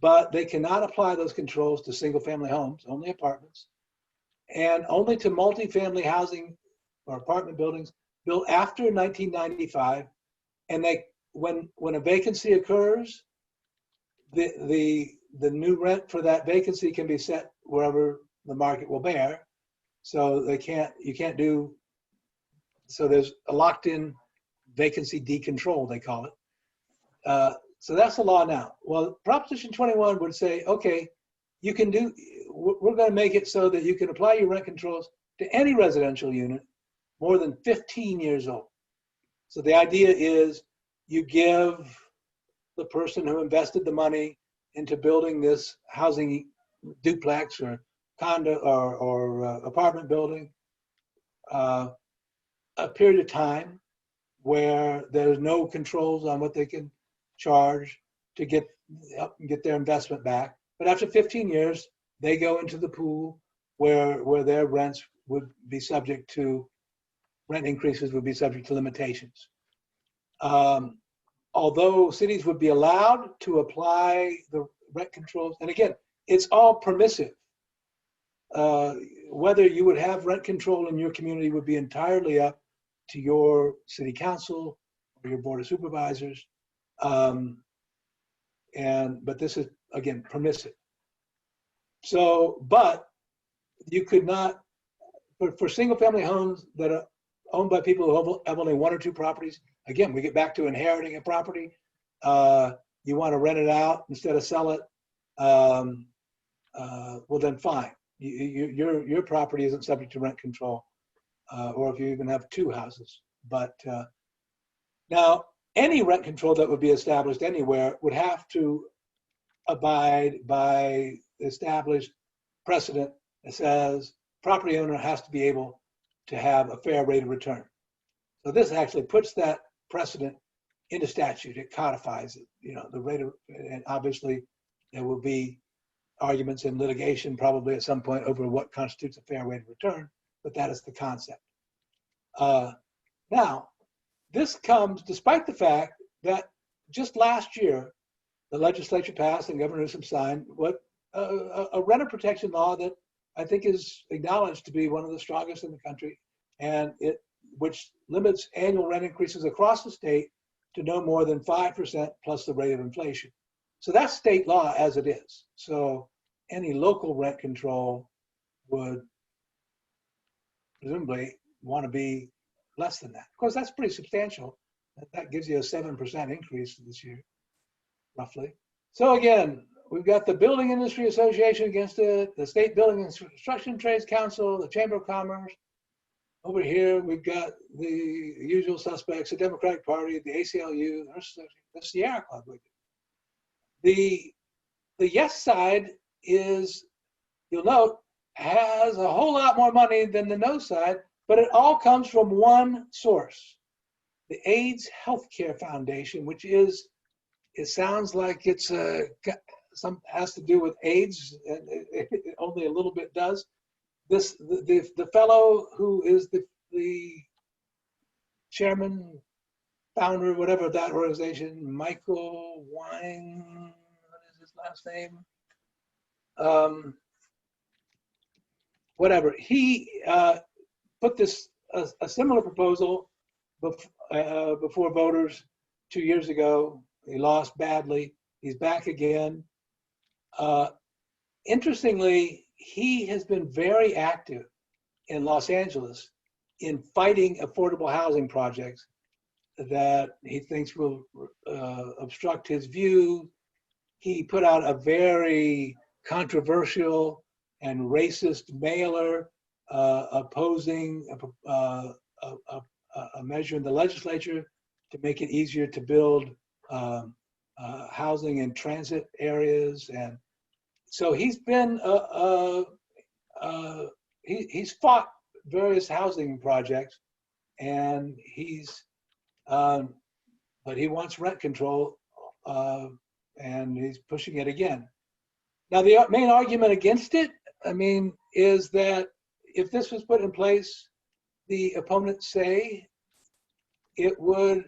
but they cannot apply those controls to single family homes, only apartments, and only to multifamily housing or apartment buildings built after 1995. And they when a vacancy occurs, the new rent for that vacancy can be set wherever the market will bear. So you can't do, so there's a locked in vacancy decontrol, they call it. So that's the law now. Well, Proposition 21 would say, okay, you can do, we're going to make it so that you can apply your rent controls to any residential unit more than 15 years old. So the idea is you give the person who invested the money into building this housing duplex or condo or apartment building a period of time where there's no controls on what they can charge to get their investment back. But after 15 years, they go into the pool where their rents would be subject to, rent increases would be subject to limitations. Although cities would be allowed to apply the rent controls, and again, it's all permissive. Whether you would have rent control in your community would be entirely up to your city council or your board of supervisors. But this is, again, permissive. So, but you could not, for single family homes that are owned by people who have only one or two properties, again, we get back to inheriting a property. You want to rent it out instead of sell it. Well, then fine. Your property isn't subject to rent control, or if you even have two houses. But now, any rent control that would be established anywhere would have to abide by established precedent that says property owner has to be able to have a fair rate of return. So this actually puts that precedent into statute. It codifies it, the rate of, and obviously there will be arguments in litigation probably at some point over what constitutes a fair rate of return, but that is the concept. Now, this comes despite the fact that just last year, the legislature passed and Governor Newsom signed a renter protection law that I think is acknowledged to be one of the strongest in the country, and which limits annual rent increases across the state to no more than 5% plus the rate of inflation. So that's state law as it is. So any local rent control would presumably want to be less than that. Of course, that's pretty substantial. That gives you a 7% increase this year, roughly. So again, we've got the Building Industry Association against it, the State Building and Construction Trades Council, the Chamber of Commerce. Over here, we've got the usual suspects, the Democratic Party, the ACLU, the Sierra Club. The yes side is, you'll note, has a whole lot more money than the no side, but it all comes from one source, the AIDS Healthcare Foundation, which is, it sounds like it's has to do with AIDS, and it only a little bit does. The fellow who is the chairman, founder, whatever of that organization, Michael Wine, what is his last name? Whatever. He put this a similar proposal before voters 2 years ago. He lost badly. He's back again. Interestingly, he has been very active in Los Angeles in fighting affordable housing projects that he thinks will obstruct his view. He put out a very controversial and racist mailer opposing a measure in the legislature to make it easier to build housing in transit areas. And so he's been, he's fought various housing projects, and but he wants rent control, and he's pushing it again. Now, the main argument against it, is that if this was put in place, the opponents say it would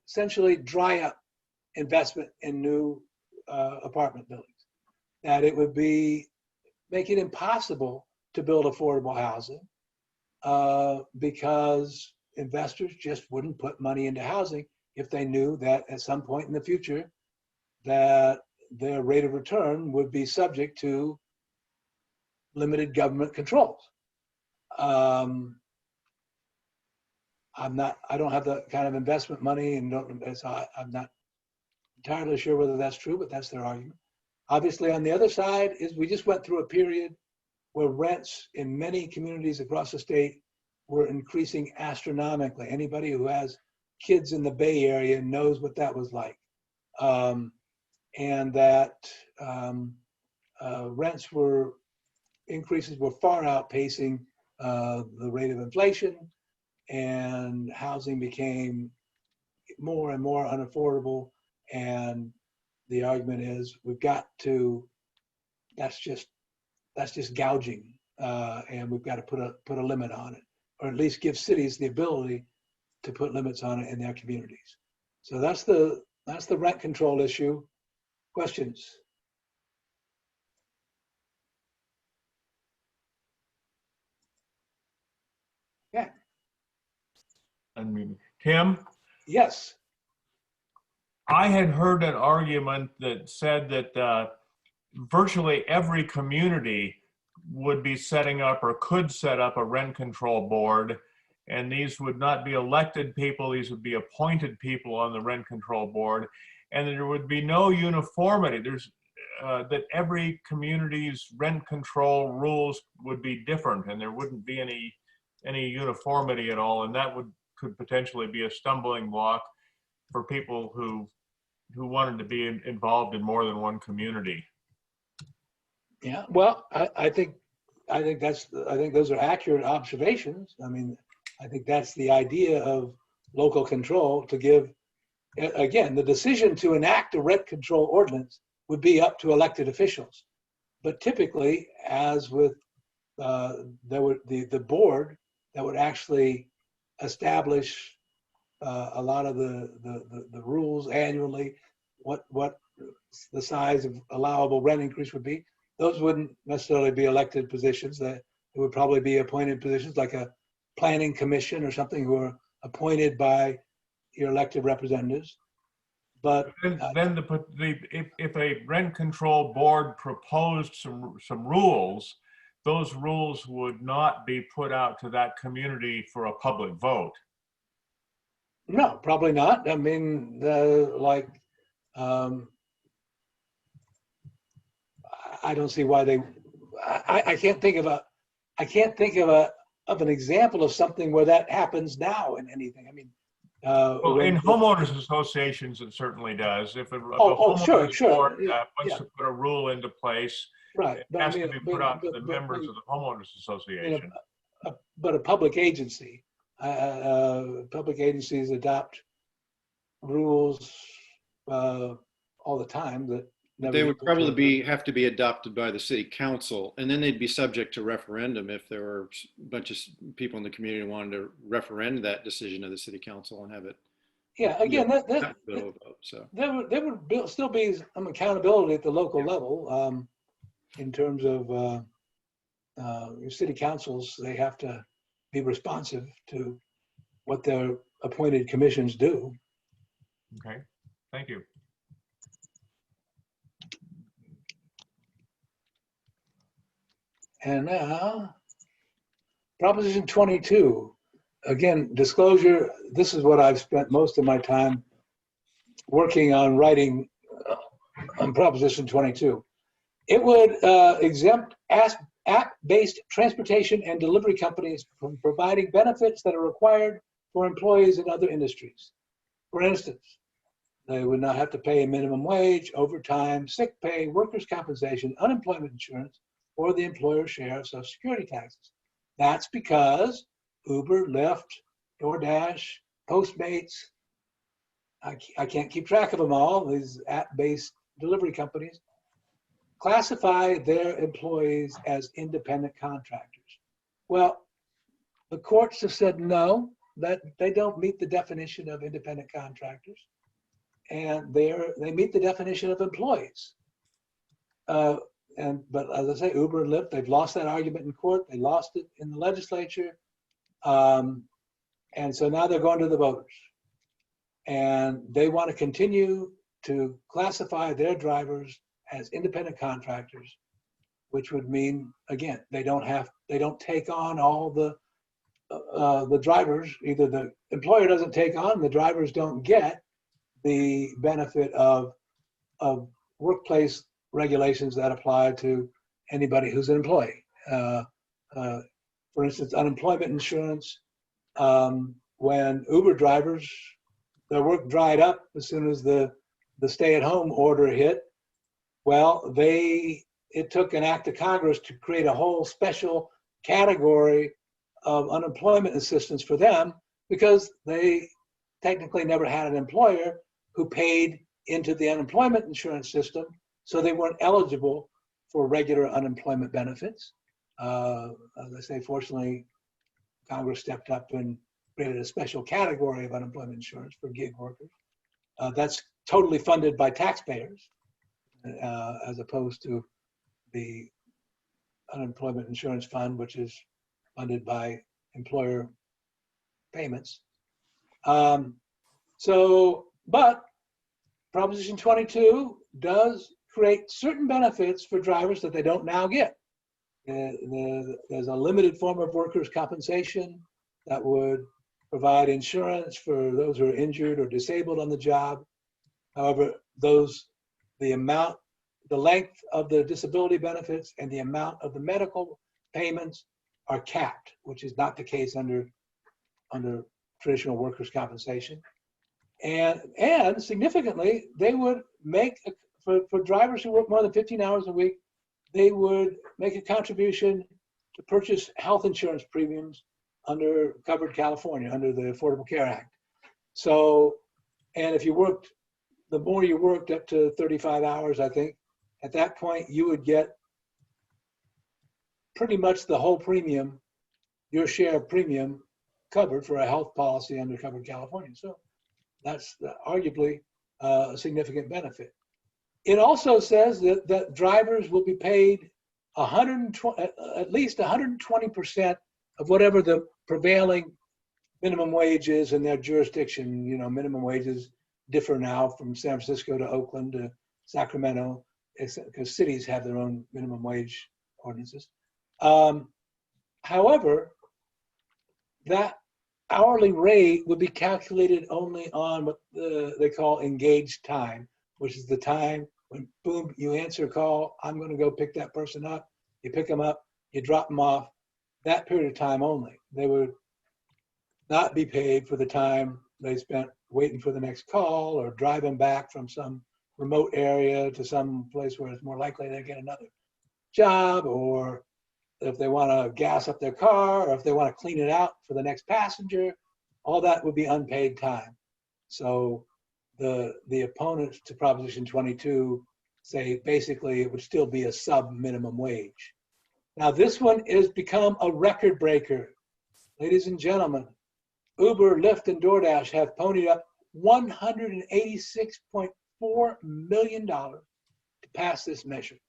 essentially dry up investment in new apartment buildings. That it would make it impossible to build affordable housing because investors just wouldn't put money into housing if they knew that at some point in the future that their rate of return would be subject to limited government controls. I don't have the kind of investment money, and I'm not entirely sure whether that's true, but that's their argument. Obviously, on the other side is we just went through a period where rents in many communities across the state were increasing astronomically. Anybody who has kids in the Bay Area knows what that was like. And that increases were far outpacing the rate of inflation, and housing became more and more unaffordable. And the argument is we've got to, that's just gouging, and we've got to put a limit on it, or at least give cities the ability to put limits on it in their communities. So that's the rent control issue. Questions? Yeah. I mean, Tim? Yes. I had heard an argument that said that virtually every community would be setting up or could set up a rent control board, and these would not be elected people, these would be appointed people on the rent control board, and there would be no uniformity. That every community's rent control rules would be different, and there wouldn't be any uniformity at all, and that could potentially be a stumbling block for people who wanted to be involved in more than one community. Yeah, well, I think those are accurate observations. I mean, I think that's the idea of local control, to give, again, the decision to enact a rent control ordinance would be up to elected officials. But typically, as with the board that would actually establish a lot of the rules annually, what the size of allowable rent increase would be, those wouldn't necessarily be elected positions. That it would probably be appointed positions, like a planning commission or something, who are appointed by your elected representatives. But then if a rent control board proposed some rules, those rules would not be put out to that community for a public vote. No, probably not. I mean, I don't see why they. I can't think of an example of something where that happens now in anything. I mean, well, in homeowners associations, it certainly does. If the sure. board Yeah, wants to put a rule into place, right, it has to be put out to the members of the homeowners association. But a public agency, public agencies adopt rules all the time that never. They would probably have to be adopted by the city council, and then they'd be subject to referendum if there were a bunch of people in the community who wanted to referend that decision of the city council and have it. Yeah, again, so there would still be some accountability at the local level in terms of your city councils. They have to be responsive to what their appointed commissions do. Okay, thank you. And now, Proposition 22. Again, disclosure, this is what I've spent most of my time working on writing on Proposition 22. It would exempt app-based transportation and delivery companies from providing benefits that are required for employees in other industries. For instance, they would not have to pay a minimum wage, overtime, sick pay, workers' compensation, unemployment insurance, or the employer's share of Social Security taxes. That's because Uber, Lyft, DoorDash, Postmates, I can't keep track of them all, these app-based delivery companies, classify their employees as independent contractors. Well, the courts have said no, that they don't meet the definition of independent contractors, and they meet the definition of employees. But as I say, Uber and Lyft, they've lost that argument in court. They lost it in the legislature. And so now they're going to the voters. and they want to continue to classify their drivers as independent contractors, which would mean, again, they don't take on all the drivers. Either the employer doesn't take on, the drivers don't get the benefit of workplace regulations that apply to anybody who's an employee. For instance, unemployment insurance. When Uber drivers, their work dried up as soon as the stay-at-home order hit. Well, it took an act of Congress to create a whole special category of unemployment assistance for them because they technically never had an employer who paid into the unemployment insurance system, so they weren't eligible for regular unemployment benefits. As I say, fortunately, Congress stepped up and created a special category of unemployment insurance for gig workers. That's totally funded by taxpayers, as opposed to the unemployment insurance fund, which is funded by employer payments. But Proposition 22 does create certain benefits for drivers that they don't now get. There's a limited form of workers' compensation that would provide insurance for those who are injured or disabled on the job. However, the length of the disability benefits and the amount of the medical payments are capped, which is not the case under traditional workers' compensation. And significantly, they would make, for drivers who work more than 15 hours a week, they would make a contribution to purchase health insurance premiums under Covered California, under the Affordable Care Act. So, and if you worked, the more you worked up to 35 hours, I think, at that point, you would get pretty much the whole premium, your share of premium covered for a health policy under Covered California. So that's arguably a significant benefit. It also says that drivers will be paid at least 120% of whatever the prevailing minimum wage is in their jurisdiction. You know, minimum wages differ now from San Francisco to Oakland to Sacramento, because cities have their own minimum wage ordinances. However, that hourly rate would be calculated only on what they call engaged time, which is the time when, boom, you answer a call, I'm going to go pick that person up. You pick them up, you drop them off, that period of time only. They would not be paid for the time they spent waiting for the next call or driving back from some remote area to some place where it's more likely they get another job, or if they want to gas up their car, or if they want to clean it out for the next passenger. All that would be unpaid time. So the opponents to Proposition 22 say basically it would still be a sub-minimum wage. Now this one has become a record breaker. Ladies and gentlemen, Uber, Lyft, and DoorDash have ponied up $186.4 million to pass this measure.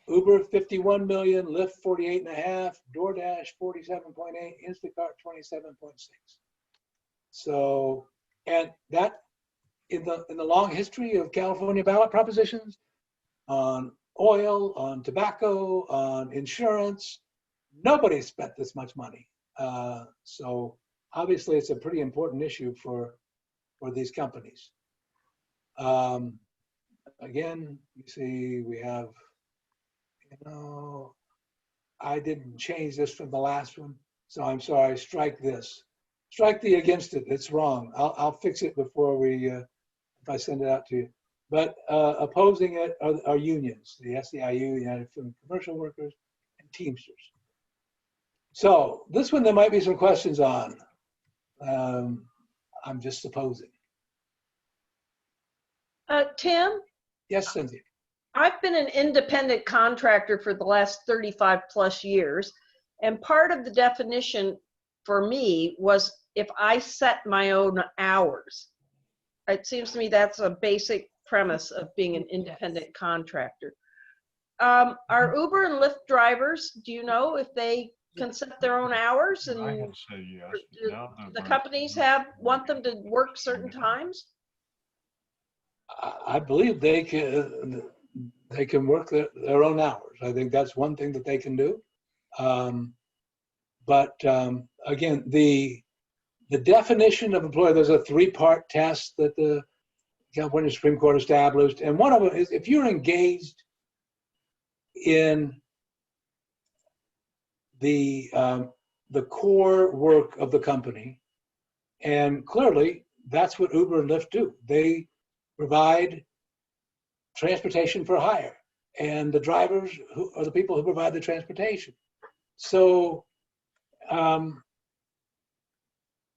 Uber 51 million, Lyft 48.5, DoorDash 47.8, Instacart 27.6. So, and that in the long history of California ballot propositions on oil, on tobacco, on insurance, nobody spent this much money. So obviously it's a pretty important issue for these companies. Again, you see we have, I didn't change this from the last one, so I'm sorry, strike this. Strike the against it, it's wrong. I'll fix it before if I send it out to you. But opposing it are unions, the SEIU, United Food and Commercial Workers, and Teamsters. So this one there might be some questions on. I'm just supposing. Tim? Yes, Cynthia. I've been an independent contractor for the last 35 plus years. And part of the definition for me was if I set my own hours. It seems to me that's a basic premise of being an independent contractor. Are Uber and Lyft drivers, do you know if they can set their own hours I had and said yes. do Now the companies want them to work certain times? I believe they can work their own hours. I think that's one thing that they can do. But again, the definition of employer, there's a 3-part test that the California Supreme Court established. And one of them is if you're engaged in the core work of the company, and clearly that's what Uber and Lyft do. They provide transportation for hire, and the drivers who are the people who provide the transportation. So,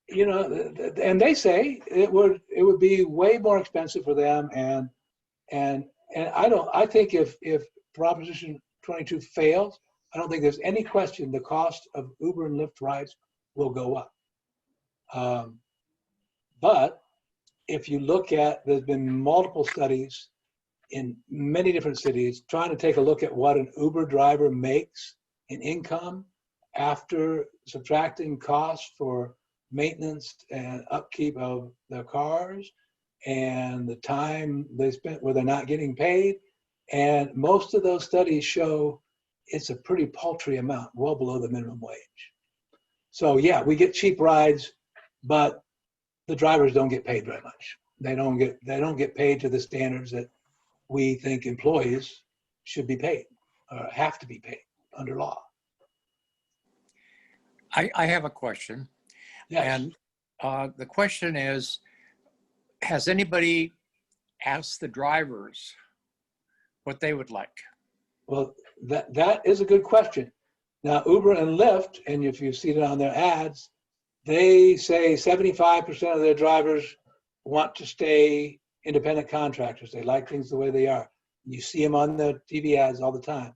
you know, and they say it would be way more expensive for them, and I think if Proposition 22 fails, I don't think there's any question the cost of Uber and Lyft rides will go up. But if you look at, there's been multiple studies in many different cities trying to take a look at what an Uber driver makes in income after subtracting costs for maintenance and upkeep of their cars and the time they spent where they're not getting paid. And most of those studies show it's a pretty paltry amount, well below the minimum wage. So yeah, we get cheap rides, but the drivers don't get paid very much. They don't get paid to the standards that we think employees should be paid or have to be paid under law. I have a question. Yes. And the question is, has anybody asked the drivers what they would like? Well, that is a good question. Now, Uber and Lyft, and if you've seen it on their ads, they say 75% of their drivers want to stay independent contractors. They like things the way they are. You see them on the TV ads all the time.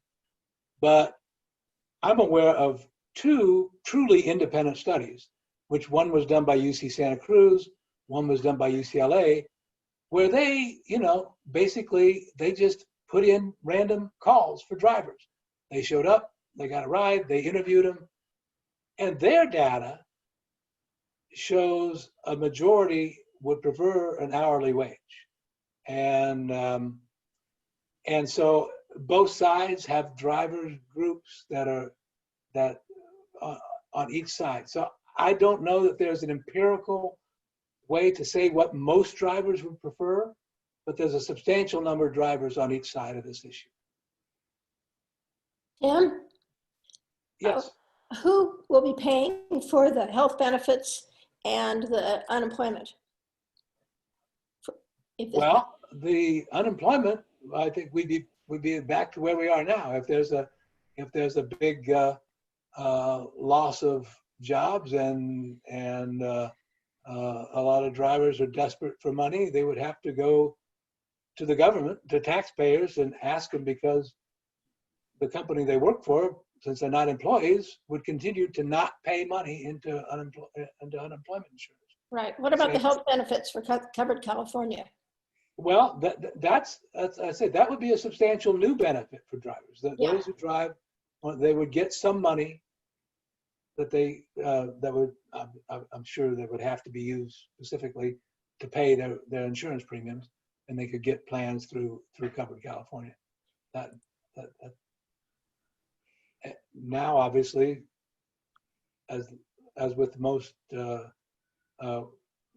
But I'm aware of 2 truly independent studies, which one was done by UC Santa Cruz, one was done by UCLA, where they, you know, basically they just put in random calls for drivers. They showed up, they got a ride, they interviewed them, and their data shows a majority would prefer an hourly wage. And so both sides have drivers groups that are on each side. So I don't know that there's an empirical way to say what most drivers would prefer, but there's a substantial number of drivers on each side of this issue. Tim? Yes. Who will be paying for the health benefits and the unemployment? Well, the unemployment, I think we'd be back to where we are now. If there's a big loss of jobs and a lot of drivers are desperate for money, they would have to go to the government, to taxpayers, and ask them, because the company they work for, since they're not employees, would continue to not pay money into unemployment insurance. Right. What about the health benefits for covered California? Well, that's I say that would be a substantial new benefit for drivers. Those who drive, they would get some money that they that would I'm sure that would have to be used specifically to pay their insurance premiums, and they could get plans through Covered California. That now, obviously, as with most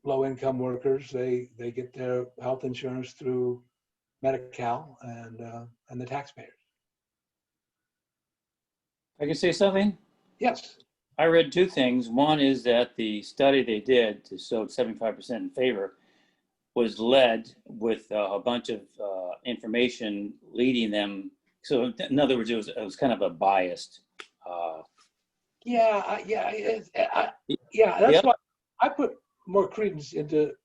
low-income workers, they get their health insurance through Medi-Cal and the taxpayers. I can say something? Yes. I read 2 things. One is that the study they did to show 75% in favor was led with a bunch of information leading them. So in other words, it was kind of a biased. That's why I put more credence into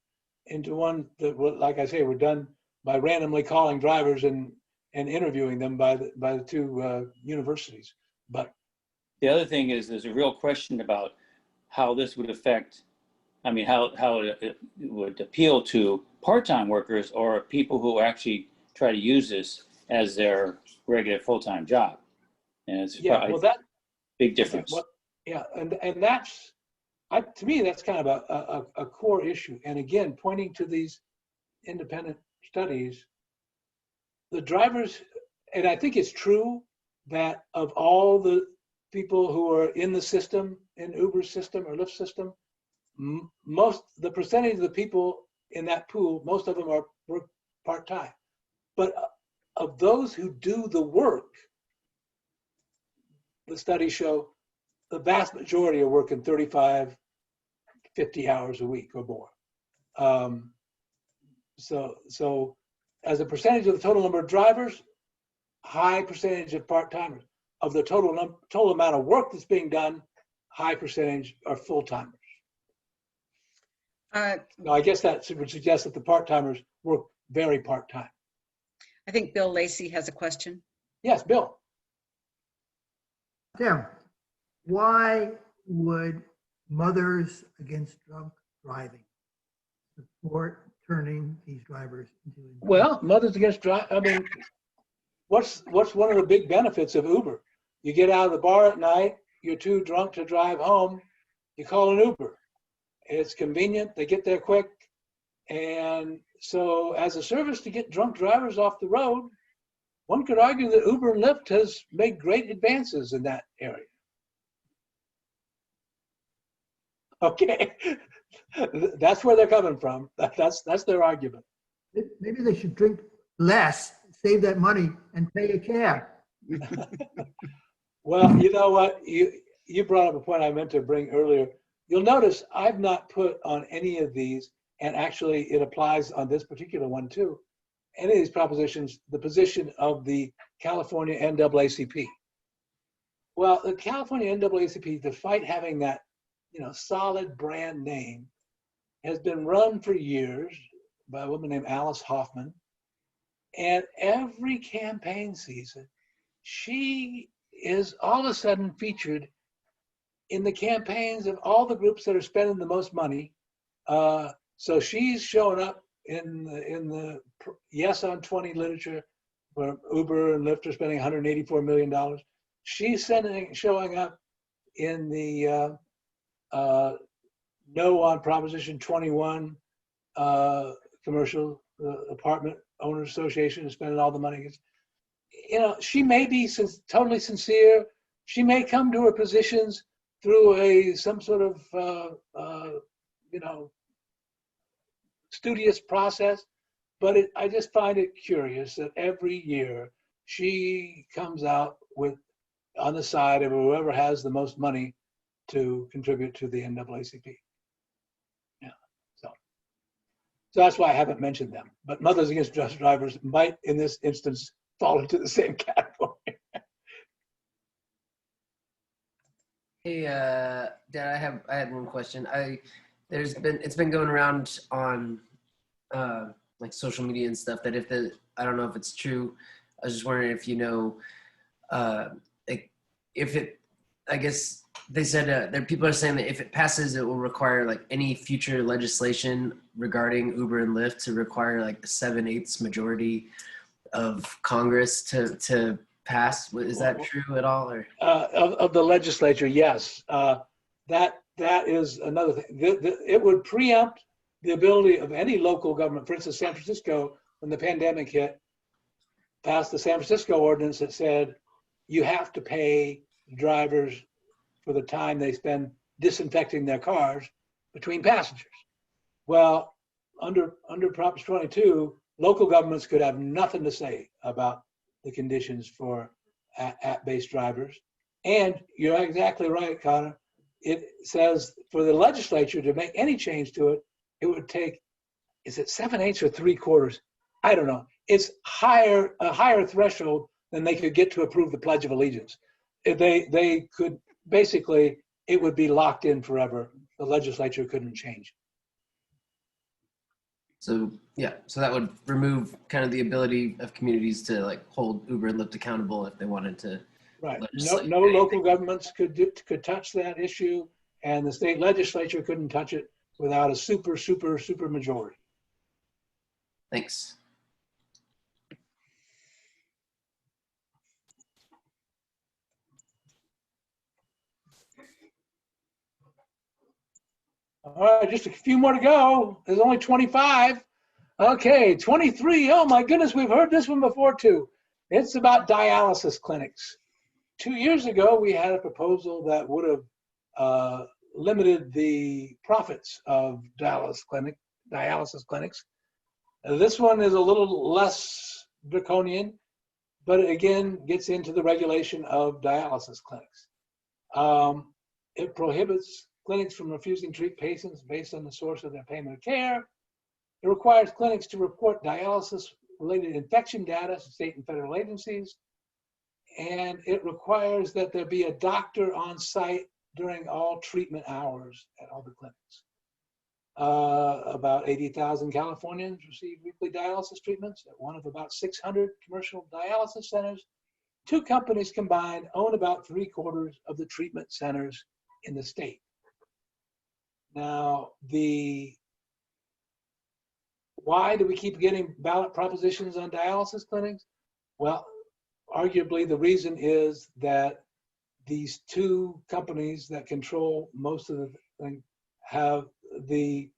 one that, like I say, were done by randomly calling drivers and interviewing them by the 2 universities. But the other thing is there's a real question about how this would affect, I mean, how it would appeal to part-time workers or people who actually try to use this as their regular full-time job. And it's Big difference. Yeah, and that's, to me, that's kind of a core issue. And again, pointing to these independent studies, the drivers, and I think it's true that of all the people who are in the system, in Uber's system or Lyft system, the percentage of the people in that pool, most of them work part-time. But of those who do the work, the studies show the vast majority are working 35, 50 hours a week or more. So as a percentage of the total number of drivers, high percentage of part-timers. Of the total amount of work that's being done, high percentage are full-timers. Now, I guess that would suggest that the part-timers work very part-time. I think Bill Lacey has a question. Yes, Bill. Tim, why would Mothers Against Drunk Driving support turning these drivers into? Well, Mothers Against Driving, I mean, what's one of the big benefits of Uber? You get out of the bar at night, you're too drunk to drive home, you call an Uber. It's convenient, they get there quick. And so as a service to get drunk drivers off the road, one could argue that Uber and Lyft has made great advances in that area. Okay, that's where they're coming from. That's their argument. Maybe they should drink less, save that money, and pay a cab. Well, you know what? You brought up a point I meant to bring earlier. You'll notice I've not put on any of these, and actually it applies on this particular one too, any of these propositions, the position of the California NAACP. Well, the California NAACP, despite having that, solid brand name, has been run for years by a woman named Alice Hoffman. And every campaign season, she is all of a sudden featured in the campaigns of all the groups that are spending the most money. So she's showing up in the Yes on 20 literature, where Uber and Lyft are spending $184 million. She's showing up in the No on Proposition 21 commercial apartment owners association is spending all the money. She may be totally sincere. She may come to her positions through some sort of studious process, but I just find it curious that every year she comes out on the side of whoever has the most money to contribute to the NAACP. Yeah, so that's why I haven't mentioned them. But Mothers Against Drunk Drivers might, in this instance, fall into the same category. Hey, Dad, I had one question. It's been going around on like social media and stuff that I don't know if it's true. I was just wondering if I guess they said that people are saying that if it passes, it will require like any future legislation regarding Uber and Lyft to require like a 7/8 majority of Congress to pass. Is that true at all? Or of the legislature, yes. That is another thing. It would preempt the ability of any local government. For instance, San Francisco, when the pandemic hit, passed the San Francisco ordinance that said you have to pay drivers for the time they spend disinfecting their cars between passengers. Well, under Prop 22, local governments could have nothing to say about the conditions for app-based drivers. And you're exactly right, Connor. It says for the legislature to make any change to it, it would take, is it 7/8 or 3/4? I don't know. It's a higher threshold than they could get to approve the Pledge of Allegiance. If they could, basically, it would be locked in forever. The legislature couldn't change. so that would remove kind of the ability of communities to like hold Uber and Lyft accountable if they wanted to. Right. No local governments could touch that issue, and the state legislature couldn't touch it without a super majority. Thanks. All right, just a few more to go. There's only 25. Okay, 23. Oh my goodness, we've heard this one before too. It's about dialysis clinics. 2 years ago, we had a proposal that would have limited the profits of dialysis clinics. This one is a little less draconian, but it again gets into the regulation of dialysis clinics. It prohibits clinics from refusing to treat patients based on the source of their payment of care. It requires clinics to report dialysis-related infection data to state and federal agencies. And it requires that there be a doctor on site during all treatment hours at all the clinics. About 80,000 Californians receive weekly dialysis treatments at one of about 600 commercial dialysis centers. 2 companies combined own about 3/4 of the treatment centers in the state. Now, why do we keep getting ballot propositions on dialysis clinics? Well, arguably the reason is that these 2 companies that control most of the thing have the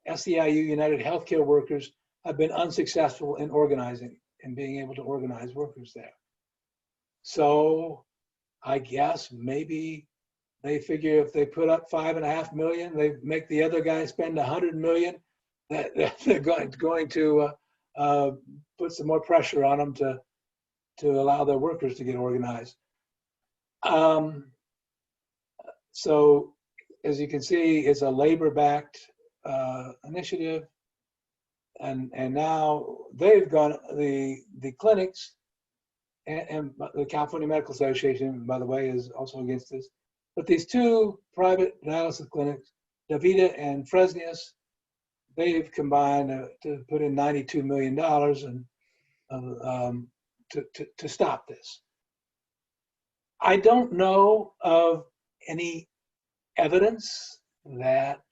SEIU United Healthcare Workers have been unsuccessful in organizing and being able to organize workers there. So I guess maybe they figure if they put up $5.5 million, they make the other guy spend $100 million, that they're going to put some more pressure on them to allow their workers to get organized. So as you can see, it's a labor-backed initiative, and now they've gone, the clinics and the California Medical Association, by the way, is also against this. But these 2 private dialysis clinics, Davida and Fresenius, they've combined to put in $92 million to stop this. I don't know of any evidence that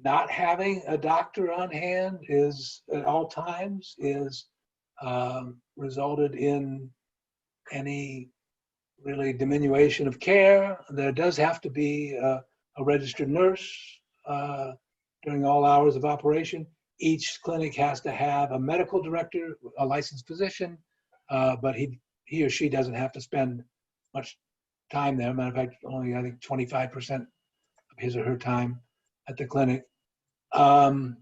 not having a doctor on hand is at all times is resulted in any really diminution of care. There does have to be a registered nurse during all hours of operation. Each clinic has to have a medical director, a licensed physician, but he or she doesn't have to spend much time there. Matter of fact, only I think 25% of his or her time at the clinic. And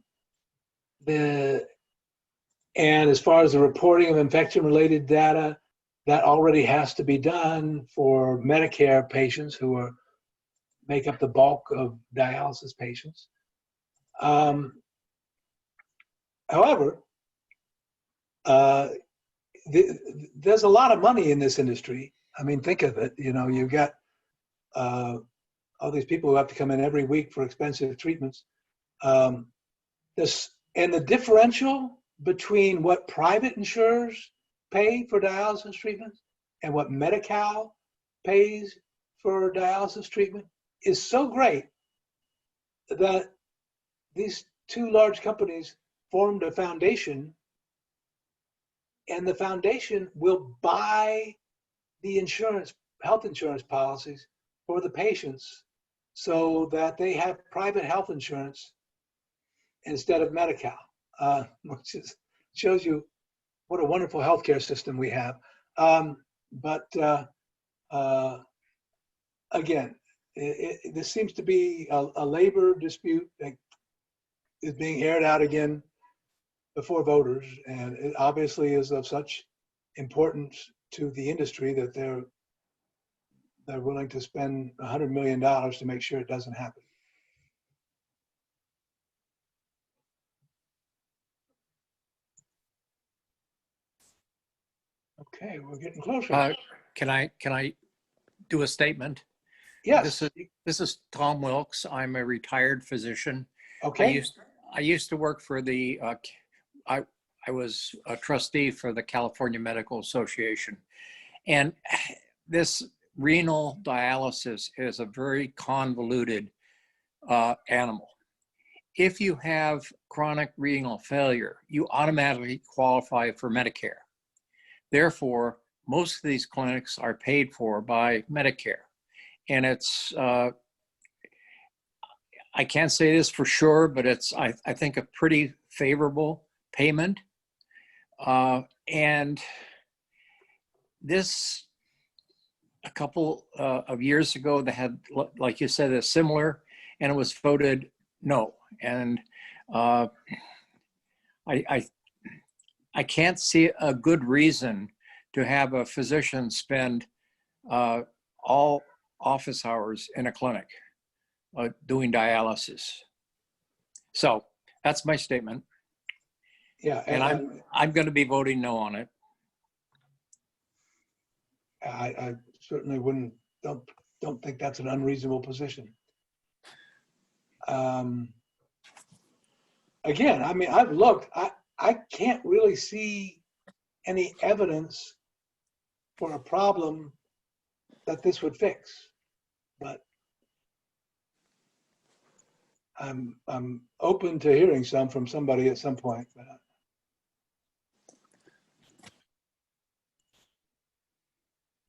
as far as the reporting of infection-related data, that already has to be done for Medicare patients who make up the bulk of dialysis patients. However, there's a lot of money in this industry. I mean, think of it. You know, you've got all these people who have to come in every week for expensive treatments. And the differential between what private insurers pay for dialysis treatments and what Medi-Cal pays for dialysis treatment is so great that these 2 large companies formed a foundation, and the foundation will buy the health insurance policies for the patients so that they have private health insurance instead of Medi-Cal, which shows you what a wonderful healthcare system we have. Again, this seems to be a labor dispute that is being aired out again before voters, and it obviously is of such importance to the industry that they're willing to spend $100 million to make sure it doesn't happen. Okay, we're getting closer. Can I do a statement? Yes. This is Tom Wilkes. I'm a retired physician. Okay. I used to work for the, I was a trustee for the California Medical Association. And this renal dialysis is a very convoluted animal. If you have chronic renal failure, you automatically qualify for Medicare. Therefore, most of these clinics are paid for by Medicare. And it's, I can't say this for sure, but it's, I think, a pretty favorable payment. And this, a couple of years ago, they had, like you said, a similar, and it was voted no. And I can't see a good reason to have a physician spend all office hours in a clinic doing dialysis. So that's my statement. Yeah, and I'm going to be voting no on it. I certainly don't think that's an unreasonable position. Again, I mean, I've looked, I can't really see any evidence for a problem that this would fix, but I'm open to hearing some from somebody at some point.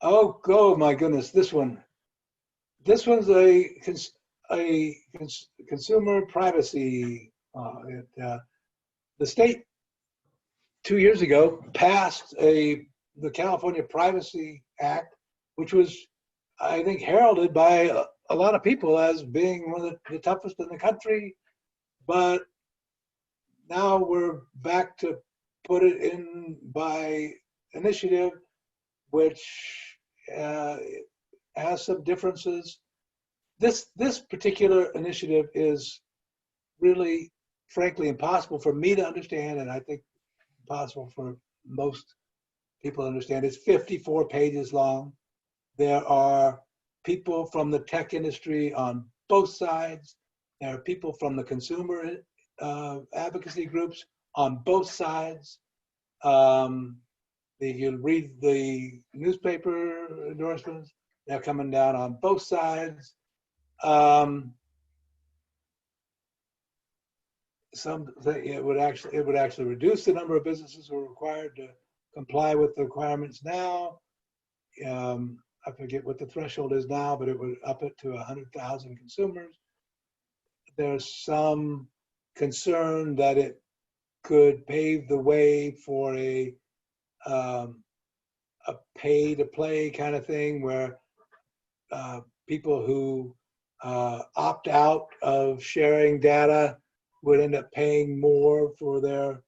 Oh my goodness, this one's a consumer privacy. The state 2 years ago passed the California Privacy Act, which was, I think, heralded by a lot of people as being one of the toughest in the country. But now we're back to put it in by initiative, which has some differences. This particular initiative is really, frankly, impossible for me to understand, and I think impossible for most people to understand. It's 54 pages long. There are people from the tech industry on both sides. There are people from the consumer advocacy groups on both sides. You read the newspaper endorsements, they're coming down on both sides. It would actually reduce the number of businesses who are required to comply with the requirements now. I forget what the threshold is now, but it would up it to 100,000 consumers. There's some concern that it could pave the way for a pay-to-play kind of thing, where people who opt out of sharing data would end up paying more for their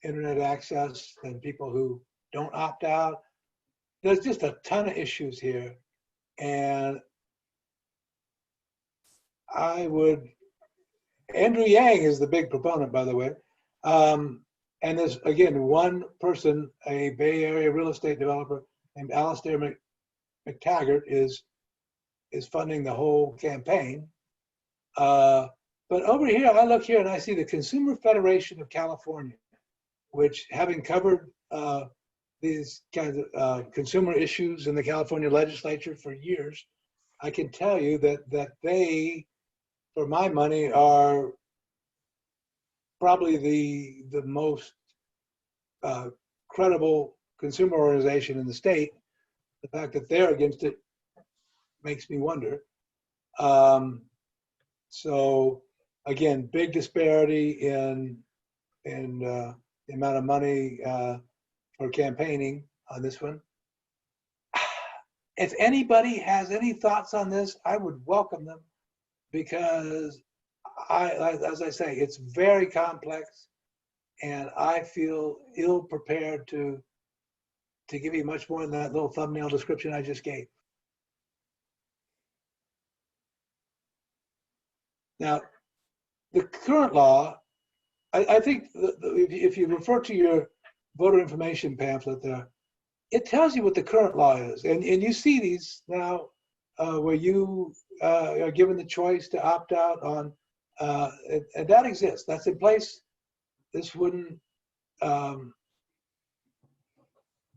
internet access than people who don't opt out. There's just a ton of issues here, and Andrew Yang is the big proponent, by the way. And there's, again, one person, a Bay Area real estate developer named Alistair McTaggart is funding the whole campaign. But over here, I look here and I see the Consumer Federation of California, which, having covered these kinds of consumer issues in the California legislature for years, I can tell you that they, for my money, are probably the most credible consumer organization in the state. The fact that they're against it makes me wonder. So again, big disparity in the amount of money for campaigning on this one. If anybody has any thoughts on this, I would welcome them, because as I say, it's very complex, and I feel ill prepared to give you much more than that little thumbnail description I just gave. Now, the current law, I think if you refer to your voter information pamphlet there, it tells you what the current law is. And you see these now where you are given the choice to opt out on, and that exists. That's in place. This wouldn't, and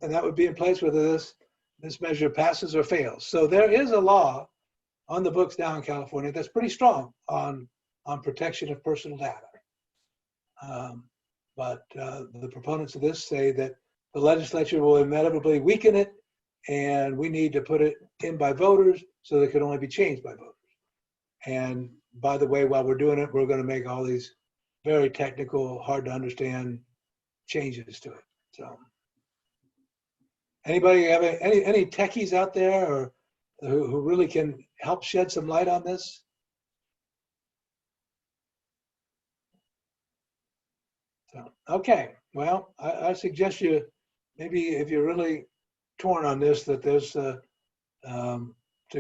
that would be in place whether this measure passes or fails. So there is a law on the books now in California that's pretty strong on protection of personal data. But the proponents of this say that the legislature will inevitably weaken it, and we need to put it in by voters so that it can only be changed by voters. And by the way, while we're doing it, we're going to make all these very technical, hard to understand changes to it. So anybody have any techies out there or who really can help shed some light on this? So, okay, well, I suggest you, maybe if you're really torn on this, that there's to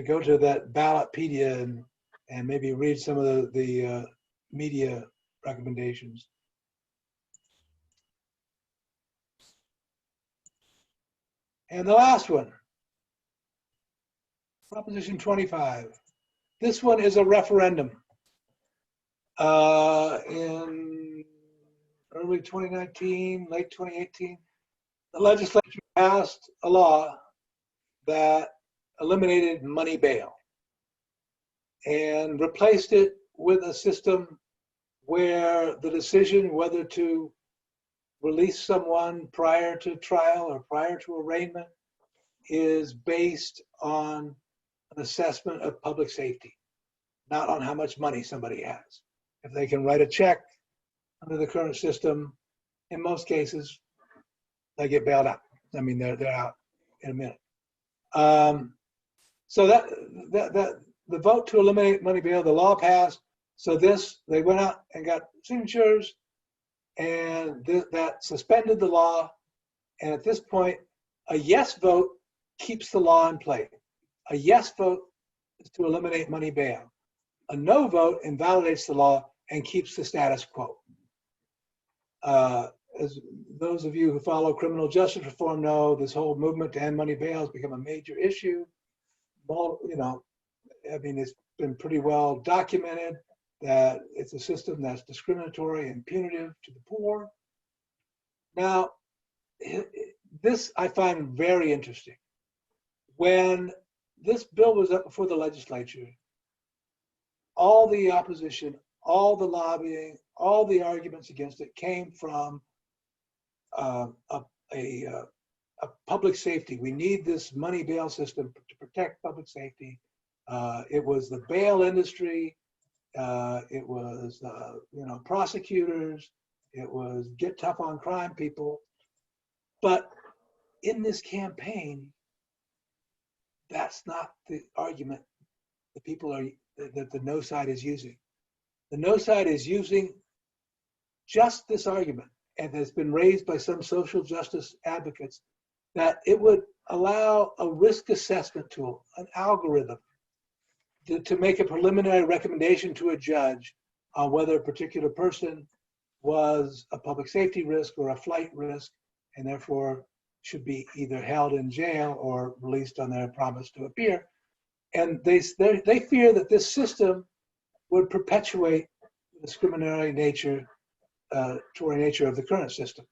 go to that Ballotpedia and maybe read some of the media recommendations. And the last one, Proposition 25. This one is a referendum. In early 2019, late 2018, the legislature passed a law that eliminated money bail and replaced it with a system where the decision whether to release someone prior to trial or prior to arraignment is based on an assessment of public safety, not on how much money somebody has. If they can write a check under the current system, in most cases, they get bailed out. I mean, they're out in a minute. So that the vote to eliminate money bail, the law passed. So they went out and got signatures, and that suspended the law. And at this point, a yes vote keeps the law in place. A yes vote is to eliminate money bail. A no vote invalidates the law and keeps the status quo. As those of you who follow criminal justice reform know, this whole movement to end money bail has become a major issue. Well, I mean, it's been pretty well documented that it's a system that's discriminatory and punitive to the poor. Now, this I find very interesting. When this bill was up before the legislature, all the opposition, all the lobbying, all the arguments against it came from a public safety. We need this money bail system to protect public safety. It was the bail industry. It was prosecutors. It was get tough on crime people. But in this campaign, that's not the argument the people that the no side is using. The no side is using just this argument, and has been raised by some social justice advocates, that it would allow a risk assessment tool, an algorithm, to make a preliminary recommendation to a judge on whether a particular person was a public safety risk or a flight risk, and therefore should be either held in jail or released on their promise to appear. And they fear that this system would perpetuate the discriminatory nature of the current system.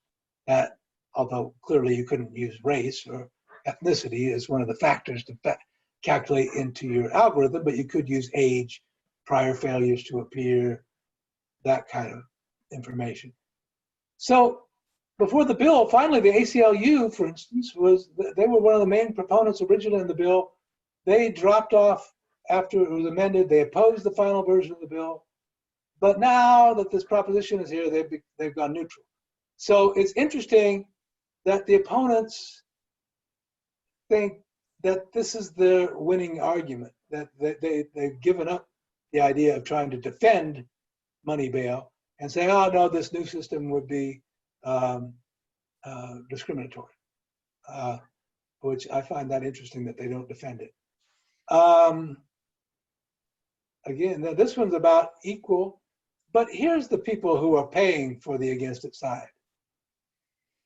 That, although clearly you couldn't use race or ethnicity as one of the factors to calculate into your algorithm, but you could use age, prior failures to appear, that kind of information. So before the bill, finally, the ACLU, for instance, they were one of the main proponents originally in the bill. They dropped off after it was amended. They opposed the final version of the bill. But now that this proposition is here, they've gone neutral. So it's interesting that the opponents think that this is their winning argument, that they've given up the idea of trying to defend money bail and saying, oh, no, this new system would be discriminatory, which I find that interesting that they don't defend it. Again, now this one's about equal, but here's the people who are paying for the against it side.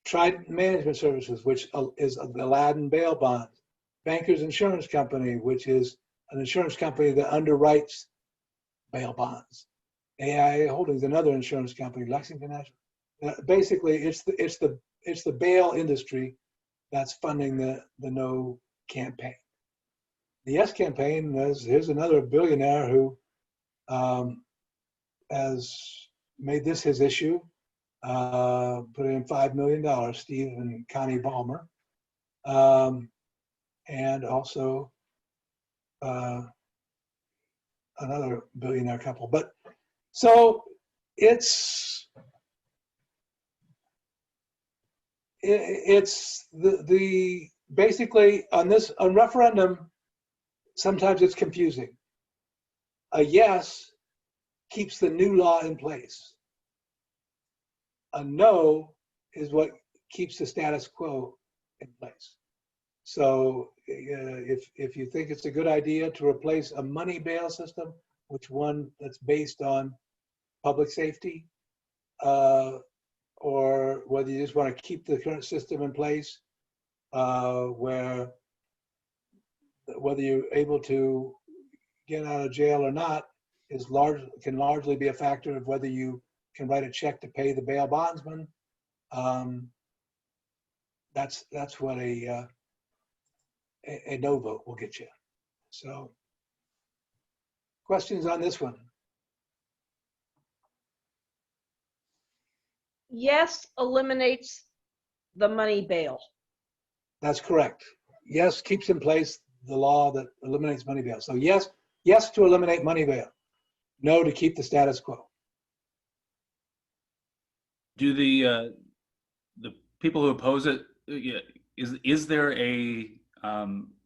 Trident Management Services, which is the Aladdin bail bonds. Bankers Insurance Company, which is an insurance company that underwrites bail bonds. AIA Holdings, another insurance company, Lexington National. Basically, it's the bail industry that's funding the no campaign. The yes campaign here's another billionaire who has made this his issue, put in $5 million, Steve and Connie Ballmer, and also another billionaire couple. But so it's the basically on referendum, sometimes it's confusing. A yes keeps the new law in place. A no is what keeps the status quo in place. So if you think it's a good idea to replace a money bail system, which one that's based on public safety, or whether you just want to keep the current system in place, where whether you're able to get out of jail or not can largely be a factor of whether you can write a check to pay the bail bondsman. That's what a no vote will get you. So, questions on this one? Yes eliminates the money bail. That's correct. Yes keeps in place the law that eliminates money bail. So yes to eliminate money bail. No to keep the status quo. Do the people who oppose it, is there a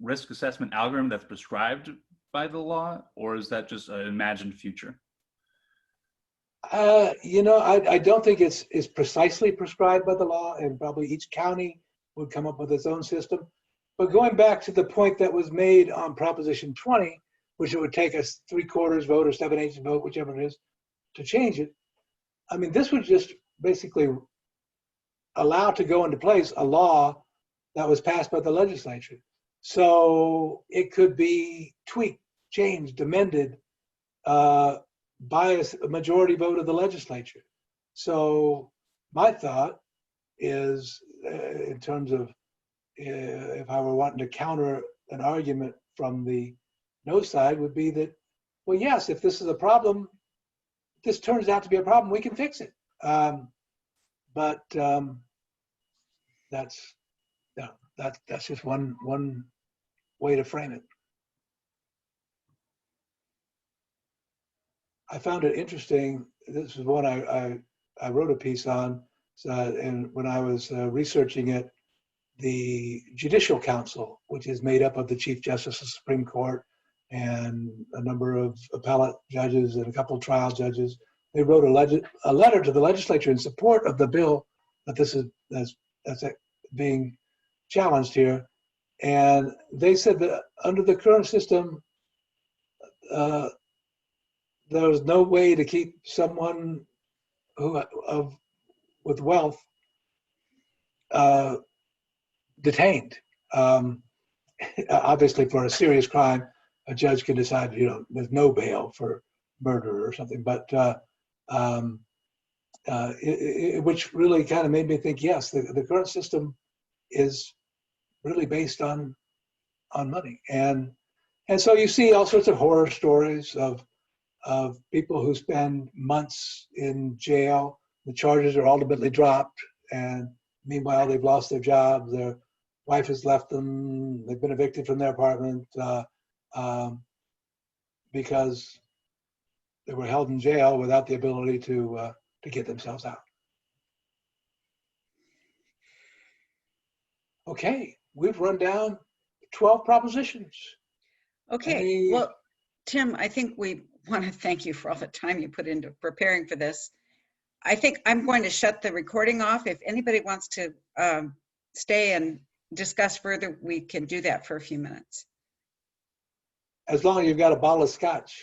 risk assessment algorithm that's prescribed by the law, or is that just an imagined future? I don't think it's precisely prescribed by the law, and probably each county would come up with its own system. But going back to the point that was made on Proposition 20, which it would take us 3/4 vote or 7/8 vote, whichever it is, to change it. I mean, this would just basically allow to go into place a law that was passed by the legislature. So it could be tweaked, changed, amended by a majority vote of the legislature. So my thought is, in terms of if I were wanting to counter an argument from the no side, would be that, well, yes, if this is a problem, this turns out to be a problem, we can fix it. But that's just one way to frame it. I found it interesting. This is one I wrote a piece on, and when I was researching it, the Judicial Council, which is made up of the Chief Justice of the Supreme Court and a number of appellate judges and a couple of trial judges, they wrote a letter to the legislature in support of the bill that that's being challenged here. And they said that under the current system, there was no way to keep someone with wealth detained. Obviously, for a serious crime, a judge can decide, there's no bail for murder or something. But which really kind of made me think, yes, the current system is really based on money, and so you see all sorts of horror stories of people who spend months in jail. The charges are ultimately dropped, and meanwhile they've lost their job. Their wife has left them. They've been evicted from their apartment because they were held in jail without the ability to get themselves out. Okay, we've run down 12 propositions. Okay, well, Tim, I think we want to thank you for all the time you put into preparing for this. I think I'm going to shut the recording off. If anybody wants to stay and discuss further, we can do that for a few minutes. As long as you've got a bottle of scotch.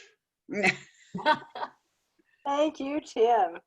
Thank you, Tim.